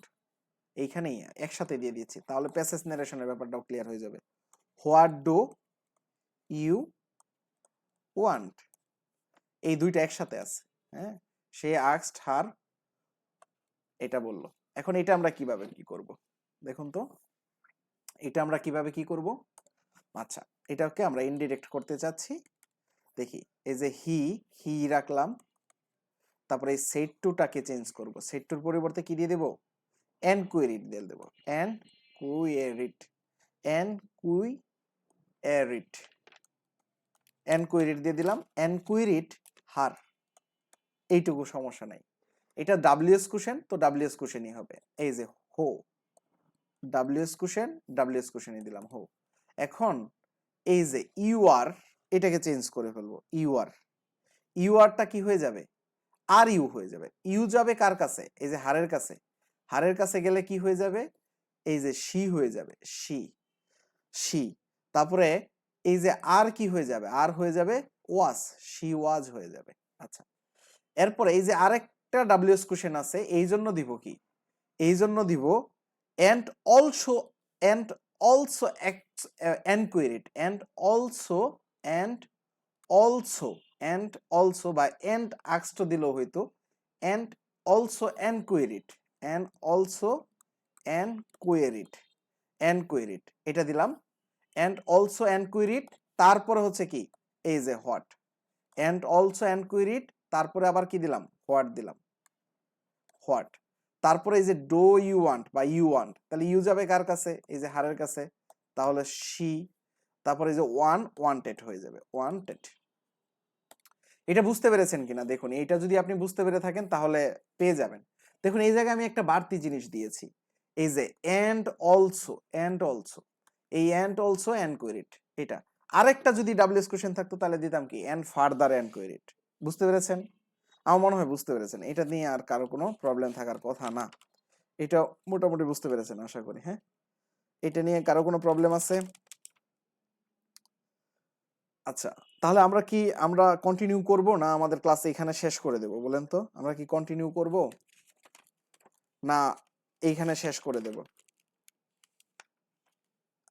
এইখানেই একসাথে দিয়ে দিচ্ছি, তাহলে প্যাসেজ নারেশনের ব্যাপারটাও ক্লিয়ার হয়ে যাবে। হোয়াট ডু ইউ ওয়ান্ট, এই দুইটা একসাথে আছে। হ্যাঁ, সে আস্কড হার, এটা বললো। এখন এটা আমরা কিভাবে কি করব, দেখুন তো এটা আমরা কিভাবে কি করব। আচ্ছা, এটাকে আমরা ইনডিরেক্ট করতে চাচ্ছি। দেখি, এই যে হি রাখলাম, তারপরে এই সেট টুটাকে চেঞ্জ করব, সেট টুর পরিবর্তে কি দিয়ে দেব, এনকুয়েরিড দিয়ে দেব, এনকুয়েরিড, এনকুয়েরিড, এনকুয়েরিড দিয়ে দিলাম, এনকুয়েরিড হার, এইটুকু সমস্যা নাই। এটা ডাব্লিউএস কোশ্চেন, তো ডাব্লিউএস কোশ্চেনই হবে। এই যে হো, ডাব্লিউএস কোশ্চেন, ডাব্লিউএস কোশ্চেনই দিলাম হো। এখন এই যে ইউ আর, এটাকে চেঞ্জ করে ফেলবো, ইউ আরটা কি হয়ে যাবে, আর ইউ হয়ে যাবে। ইউ যাবে কার কাছে, এই যে হারের কাছে, হারের কাছে গেলে কি হয়ে যাবে, এই যে শি হয়ে যাবে, শি। তারপরে এই যে আর কি হয়ে যাবে, আর হয়ে যাবে ওয়াজ, শি ওয়াজ হয়ে যাবে। আচ্ছা, এরপরে এই যে আরেকটা ডাব্লিউএস কোশ্চেন আছে, এই জন্য দিব কি, এই জন্য দিব and also and also enquire, and also and also and also বা and asked দিলেও হইতো, and also enquire it, and also enquire it, এটা দিলাম, and also enquire it, তারপরে হচ্ছে কি, এই যে what, and also enquire it, তারপরে আবার কি দিলাম, what দিলাম, what, তারপরে এই যে ডো ইউ ওয়ান্ট বা ইউ ওয়ান্ট, তাহলে ইউ যাবে কার কাছে, এই যে হারের কাছে, তাহলে শি, তারপরে এই যে ওয়ান্টেড হয়ে যাবে, ওয়ান্টেড। এটা বুঝতে পেরেছেন কিনা দেখুন, এইটা যদি আপনি বুঝতে পেরে থাকেন তাহলে পেয়ে যাবেন। দেখুন এই জায়গায় আমি একটা বাড়তি জিনিস দিয়েছি, এই যে এন্ড অলসো, এই এন্ড অলসো এনকোয়ারিড, এটা আরেকটা যদি ডাব্লিউএস কোশ্চেন থাকতো তাহলে দিতাম কি, এন্ড ফার্দার এনকোয়ারিড। বুঝতে পেরেছেন? আমার মনে হয় বুঝতে পেরেছেন, এটা নিয়ে আর কারো কোনো প্রবলেম থাকার কথা না। এটা মোটামুটি বুঝতে পেরেছেন আশা করি। হ্যাঁ, এটা নিয়ে কারো কোনো প্রবলেম আছে? আচ্ছা, তাহলে আমরা কন্টিনিউ করব না আমাদের ক্লাস এখানে শেষ করে দেব, বলেন তো? আমরা কি কন্টিনিউ করব না এইখানে শেষ করে দেব?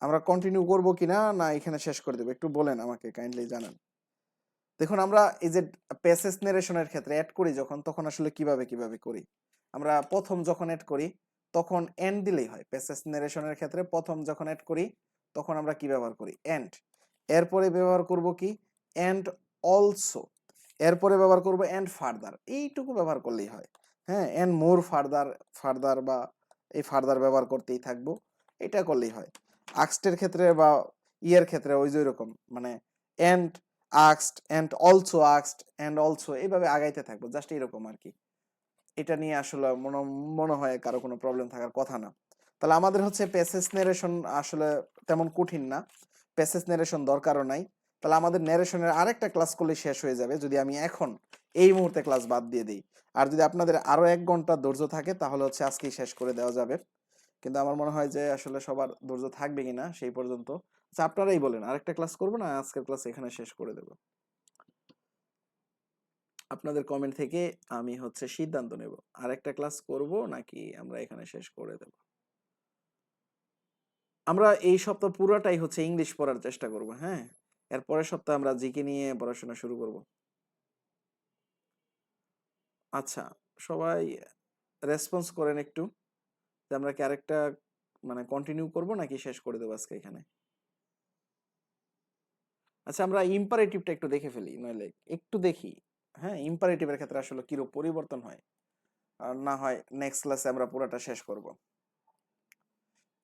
আমরা কন্টিনিউ করব কিনা না এখানে শেষ করে দেব, একটু বলেন আমাকে, কাইন্ডলি জানান। দেখুন আমরা এই যে প্যাসেজ নারেশনের ক্ষেত্রে অ্যাড করি যখন, তখন আসলে কিভাবে করি, আমরা প্রথম যখন অ্যাড করি তখন এন্ড দিলেই হয়। প্যাসেজ নারেশনের ক্ষেত্রে প্রথম যখন অ্যাড করি তখন আমরা কি ব্যবহার করি, এন্ড। এরপরে ব্যবহার করব কি, এন্ড অলসো। এরপরে ব্যবহার করব এন্ড ফার্দার, এইটুকু ব্যবহার করলেই হয়। হ্যাঁ, এন্ড মোর ফার্দার, ফার্দার বা এই ফার্দার ব্যবহার করতেই থাকবো, এটা করলেই হয়। আক্সটের ক্ষেত্রে বা ইয়ের ক্ষেত্রে ওই যে রকম, মানে and আক্সড, and also আক্সড, and also, এইভাবে আগাইতে থাকবো, জাস্ট এরকম আর কি। এটা নিয়ে আসলে মনে হয় কারো কোনো প্রবলেম থাকার কথা না। তাহলে আমাদের হচ্ছে প্যাসেজ নারেশন আসলে তেমন কঠিন না, প্যাসেজ নারেশন দরকারও নাই। তাহলে আমাদের নারেশনের আরেকটা ক্লাস করলে শেষ হয়ে যাবে যদি আমি এখন এই মুহূর্তে ক্লাস বাদ দিয়ে দিই। আর যদি আপনাদের আরো 1 ঘন্টা ধৈর্য থাকে তাহলে হচ্ছে আজকেই শেষ করে দেওয়া যাবে, কিন্তু আমার মনে হয় যে আসলে সবার ধৈর্য থাকবে কিনা সেই পর্যন্ত। আচ্ছা, আপনারাই বলেন, আরেকটা ক্লাস করবো না আজকের ক্লাস এখানে শেষ করে দেব? আপনাদের কমেন্ট থেকে আমি হচ্ছে সিদ্ধান্ত নেব, আরেকটা ক্লাস করব নাকি আমরা এখানে শেষ করে দেব। আমরা এই সপ্তাহ পুরোটাই হচ্ছে ইংলিশ পড়ার চেষ্টা করব। হ্যাঁ, এর পরের সপ্তাহে আমরা জিকে নিয়ে পড়াশোনা শুরু করব। আচ্ছা, সবাই রেসপন্স করেন একটু, যে আমরা কি আরেকটা মানে কন্টিনিউ করব নাকি শেষ করে দেবো আজকে এখানে। আচ্ছা আমরা ইম্পারেটিভটা একটু দেখে ফেলি, নইলে একটু দেখি। হ্যাঁ, ইম্পারেটিভের ক্ষেত্রে আসলে কিরূপ পরিবর্তন হয়, আর না হয় নেক্সট ক্লাসে আমরা পুরোটা শেষ করব।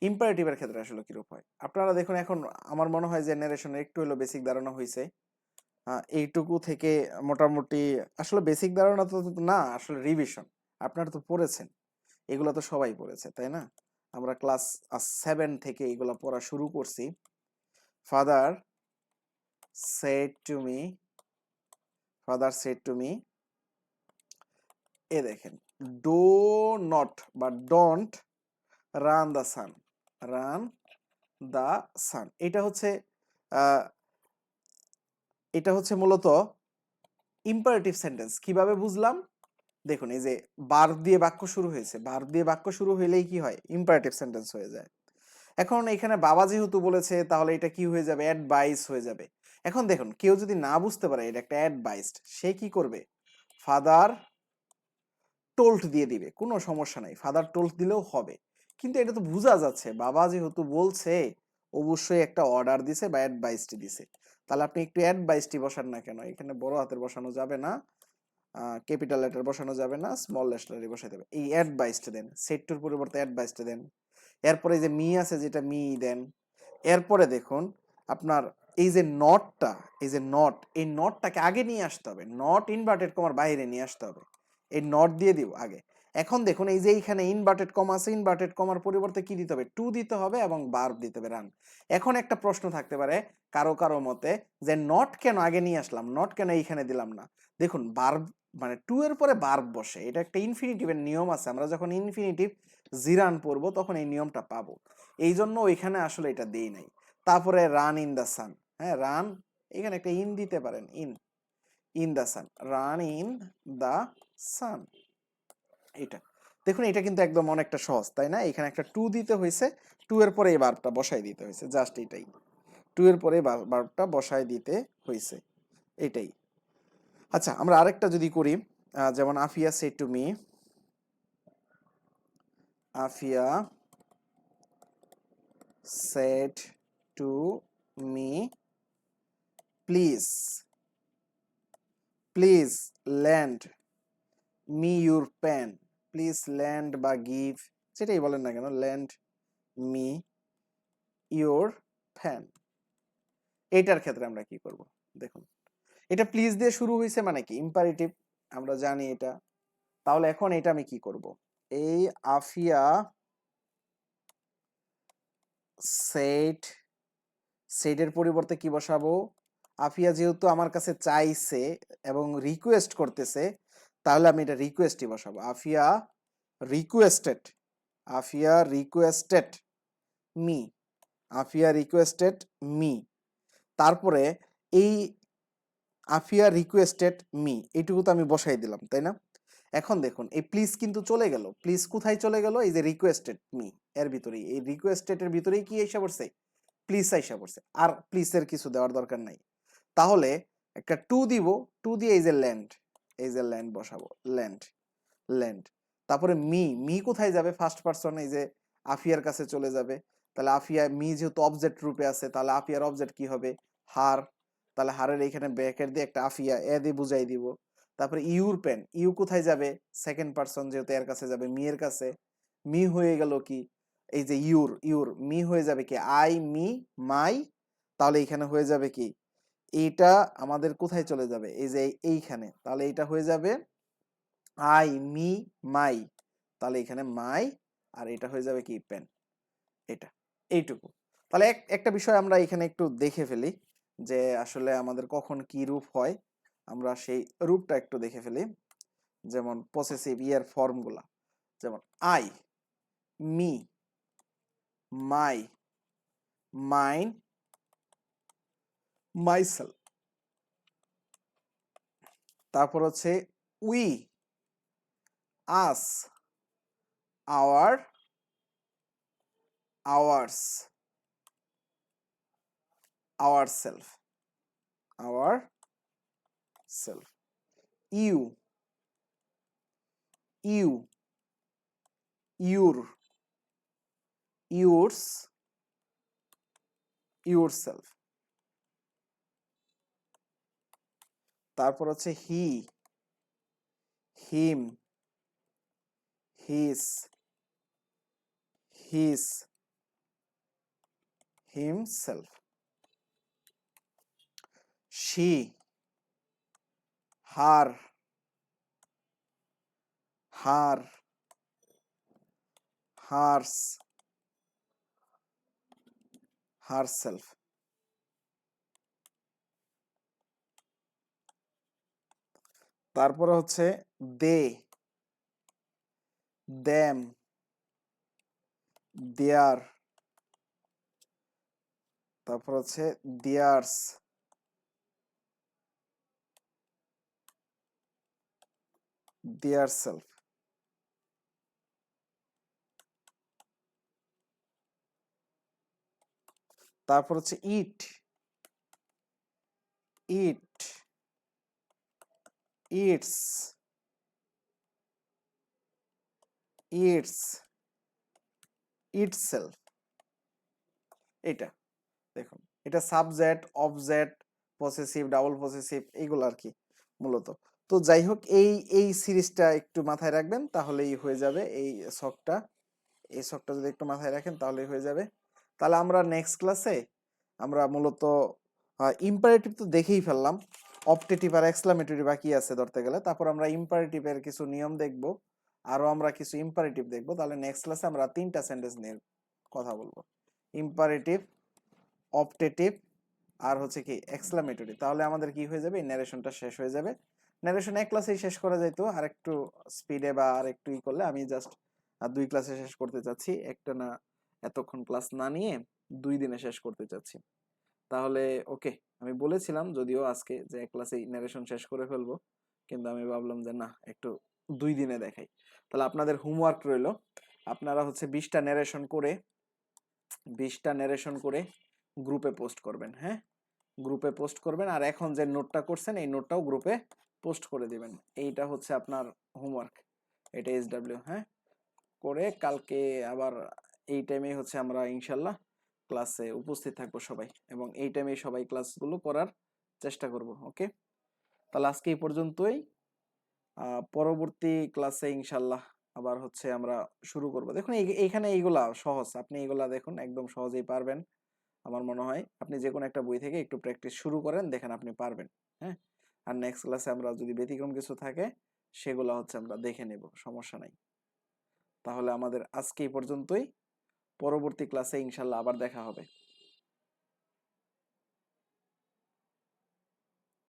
ইম্পারেটিভের ক্ষেত্রে আসলে কিরূপ হয় আপনারা দেখুন। এখন আমার মনে হয় যে নারেশনের একটু হলো বেসিক ধারণা হয়েছে। এইটুকু থেকে মোটামুটি আসলে বেসিক ধারণা তো না, আসলে রিভিশন। আপনারা তো পড়েছেন, এগুলো তো সবাই পড়েছে তাই না? আমরা ক্লাস 7 থেকে এগুলো পড়া শুরু করছি। Father said to me, father said to me, এ দেখেন, ডো নট বা don't run the sun, run the sun. আহ, এটা হচ্ছে মূলত ইম্পারেটিভ সেন্টেন্স। কিভাবে বুঝলাম? দেখুন, এই যে বার দিয়ে বাক্য শুরু হয়েছে, বার দিয়ে বাক্য শুরু হইলেই কি হয়? ইম্পারেটিভ সেন্টেন্স হয়ে যায়। এখন এখানে বাবা যেহেতু বলেছে, তাহলে এটা কি হয়ে যাবে? অ্যাডভাইস হয়ে যাবে। এখন দেখুন, কেউ যদি না বুঝতে পারে এটা একটা অ্যাডভাইসড, সে কি করবে? ফাদার টোল্ড দিয়ে দিবে, কোনো সমস্যা নাই, ফাদার টোল্ড দিলেও হবে। কিন্তু এটা তো বোঝা যাচ্ছে বাবা যেহেতু বলছে, অবশ্যই একটা অর্ডার দিছে বা অ্যাডভাইসটি দিছে। তাহলে আপনি একটু অ্যাডভাইসটি বসান না কেন? এখানে বড় হাতের বসানো যাবে না, ক্যাপিটাল লেটার বসানো যাবে না, স্মল লেটারই বসাই দেবে। এই অ্যাডভাইসটা দেন, সেটটুর পরিবর্তে অ্যাডভাইসটা দেন। এরপরে যে মি আছে, যেটা মি দেন। এরপরে দেখুন আপনার এই যে নটটা, এই যে নট, এই নটটাকে আগে নিয়ে আসতে হবে, নট ইনভার্টেড কমার বাইরে নিয়ে আসতে হবে। এই নট দিয়ে দিব আগে। এখন দেখুন এই যে এইখানে ইনভার্টেড কমা আছে, ইনভার্টেড কমার পরিবর্তে কি দিতে হবে? টু দিতে হবে এবং ভার্ব দিতে হবে, রান। এখন একটা প্রশ্ন থাকতে পারে কারো কারো মতে, যে নট কেন আগে নিয়ে আসলাম, নট কেন এইখানে দিলাম না? দেখুন ভার্ব মানে টু এর পরে ভার্ব বসে, এটা একটা ইনফিনিটিভের নিয়ম আছে। আমরা যখন ইনফিনিটিভ জিরান পড়বো তখন এই নিয়মটা পাবো। এই জন্য ওইখানে আসলে এটা দেই নাই। তারপরে রান ইন দ্য সান, হ্যাঁ রান, এখানে একটা ইন দিতে পারেন, in, in the sun, run in the sun. এটা দেখুন, এটা কিন্তু একদম অনেকটা সহজ তাই না? এখানে একটা টু দিতে হয়েছে, টু এর পরে এই ভার্বটা বসাই দিতে হয়েছে, জাস্ট এটাই। টু এর পরে ভার্বটা বসাই দিতে হয়েছে, এটাই। আচ্ছা আমরা আরেকটা যদি করি, যেমন Afia said to me, Afia said to me, please, please lend me your pen, please lend বা গিভ, সেটাই বলেন না কেন, ল্যান্ড মি ইউর পেন। এটার ক্ষেত্রে আমরা কি করব? দেখুন, এটা প্লিজ দিয়ে শুরু হয়েছে মানে কি? ইম্পারেটিভ, আমরা জানি এটা। তাহলে এখন এটা আমি কি করব? এই আফিয়া সেড, সেডের পরিবর্তে কি বসাবো? আফিয়া যেহেতু আমার কাছে চাইছে এবং রিকোয়েস্ট করতেছে, তাহলে আমি এটা রিকোয়েস্টই বসাবো। Afia requested, Afia requested me, Afia requested me. তারপরে এই আফিয়া রিকোয়েস্টেড মি, এইটুকু তো আমি বসাই দিলাম তাই না? এখন দেখুন এই প্লিজ কিন্তু চলে গেল, প্লিজ কোথায় চলে গেল? এই যে রিকোয়েস্টেড মি এর ভিতরেই, এই রিকোয়েস্টেড এর ভিতরেই কি এসে পড়ছে? প্লিজ আইসা পড়ছে, আর প্লিজ এর কিছু দেওয়ার দরকার নাই। তাহলে একটা টু দিব, টু দিয়ে এই যে ল্যান্ড, এই যে ল্যান্ড বসাবো, ল্যান্ড, ল্যান্ড। তারপরে মি, মি কোথায় যাবে? ফার্স্ট পারসন, এই যে আফিয়ার কাছে চলে যাবে। তাহলে আফিয়া, মি যেহেতু অবজেক্ট রূপে আছে, তাহলে আফিয়ার অবজেক্ট কি হবে? হার। তাহলে হারের এইখানে ব্র্যাকেট দিয়ে একটা আফিয়া এ দিয়ে বুঝাই দিব। তারপরে ইউর পেন, ইউ কোথায় যাবে? সেকেন্ড পারসন যেহেতু এর কাছে যাবে, মি এর কাছে। মি হয়ে গেল কি? এই যে ইউর, ইউর মি হয়ে যাবে কি? আই, মি, মাই। তাহলে এইখানে হয়ে যাবে কি? এইটা আমাদের কোথায় চলে যাবে? এই যে এইখানে। তাহলে এইটা হয়ে যাবে আই, মি, মাই। তাহলে এখানে মাই, আর এটা হয়ে যাবে কি? পেন। এটা, এইটুকু। তাহলে একটা বিষয় আমরা এখানে একটু দেখে ফেলি, যে আসলে আমাদের কখন কি রূপ হয়, আমরা সেই রূপটা একটু দেখে ফেলি। যেমন পসেসিভ ইয়ার ফর্মগুলা, যেমন I, me, my, mine, myself. তারপর হচ্ছে we, us, our, ours, our self, our self. You, you, yours yourself. তারপর হচ্ছে he, him, his, his, himself. She, her, her, hers, herself. তারপরে হচ্ছে দে, দেম, দেয়ার। তারপর হচ্ছে দেয়ার্স, দেয়ারসেলফ। তারপর হচ্ছে ইট, ইট, ইটস, ইটস, ইটসেলফ। এটা দেখুন, এটা subject, object, possessive, double possessive, এইগুলো আর কি মূলত। তো যাই হোক, এই সিরিজটা একটু মাথায় রাখবেন, তাহলেই হয়ে যাবে এই ছকটা। এই ছকটা যদি একটু মাথায় রাখেন তাহলেই হয়ে যাবে। তাহলে আমরা নেক্সট ক্লাসে আমরা মূলত ইম্পারেটিভ তো দেখেই ফেললাম, অপটেটিভ আর এক্সক্লামেটরি বাকি আছে ধরতে গেলে। তারপর আমরা ইম্পারেটিভের কিছু নিয়ম দেখব, আরো আমরা কিছু ইম্পারেটিভ দেখব। তাহলে নেক্সট ক্লাসে আমরা 3টা সেন্টেন্স নিয়ে কথা বলবো, ইম্পারেটিভ, অপটেটিভ, আর হচ্ছে কি এক্সক্লামেটরি। তাহলে আমাদের কি হয়ে যাবে, এই ন্যারেশনটা শেষ হয়ে যাবে। ন্যারেশন এক ক্লাসেই শেষ করা যাইতো, আর একটু স্পিডে বা আর একটু ই করলে। আমি জাস্ট 2 ক্লাসে শেষ করতে চাচ্ছি, একটা না এতক্ষণ ক্লাস না নিয়ে 2 দিনে শেষ করতে চাচ্ছি। তাহলে ওকে, আমি বলেছিলাম যদিও আজকে যে এক ক্লাসেই ন্যারেশন শেষ করে ফেলবো, কিন্তু আমি ভাবলাম যে না, একটু 2 দিনে দেখাই। তাহলে আপনাদের হোমওয়ার্ক রইলো, আপনারা হচ্ছে 20টা ন্যারেশন করে গ্রুপে পোস্ট করবেন। হ্যাঁ, গ্রুপে পোস্ট করবেন, আর এখন যে নোটটা করছেন এই নোটটাও গ্রুপে পোস্ট করে দিবেন। এইটা হচ্ছে আপনার হোমওয়ার্ক, এটা SW। হ্যাঁ, করে কালকে আবার এই টাইমেই হচ্ছে আমরা ইনশাল্লাহ ক্লাসে উপস্থিত থাকবো সবাই, এবং এই টাইমে সবাই ক্লাসগুলো করার চেষ্টা করব। ওকে, তাহলে আজকে এই পর্যন্তই। পরবর্তী ক্লাসে ইনশাল্লাহ আবার হচ্ছে আমরা শুরু করব। দেখুন এইখানে এইগুলা সহজ, আপনি এইগুলা দেখুন একদম সহজেই পারবেন। আমার মনে হয় আপনি যে কোনো একটা বই থেকে একটু প্র্যাকটিস শুরু করেন, দেখেন আপনি পারবেন। হ্যাঁ, আর নেক্সট ক্লাসে আমরা যদি ব্যতিক্রম কিছু থাকে সেগুলো হচ্ছে আমরা দেখে নেব, সমস্যা নাই। তাহলে আমাদের আজকে এই পর্যন্তই, পরবর্তী ক্লাসে ইনশাল্লাহ আবার দেখা হবে।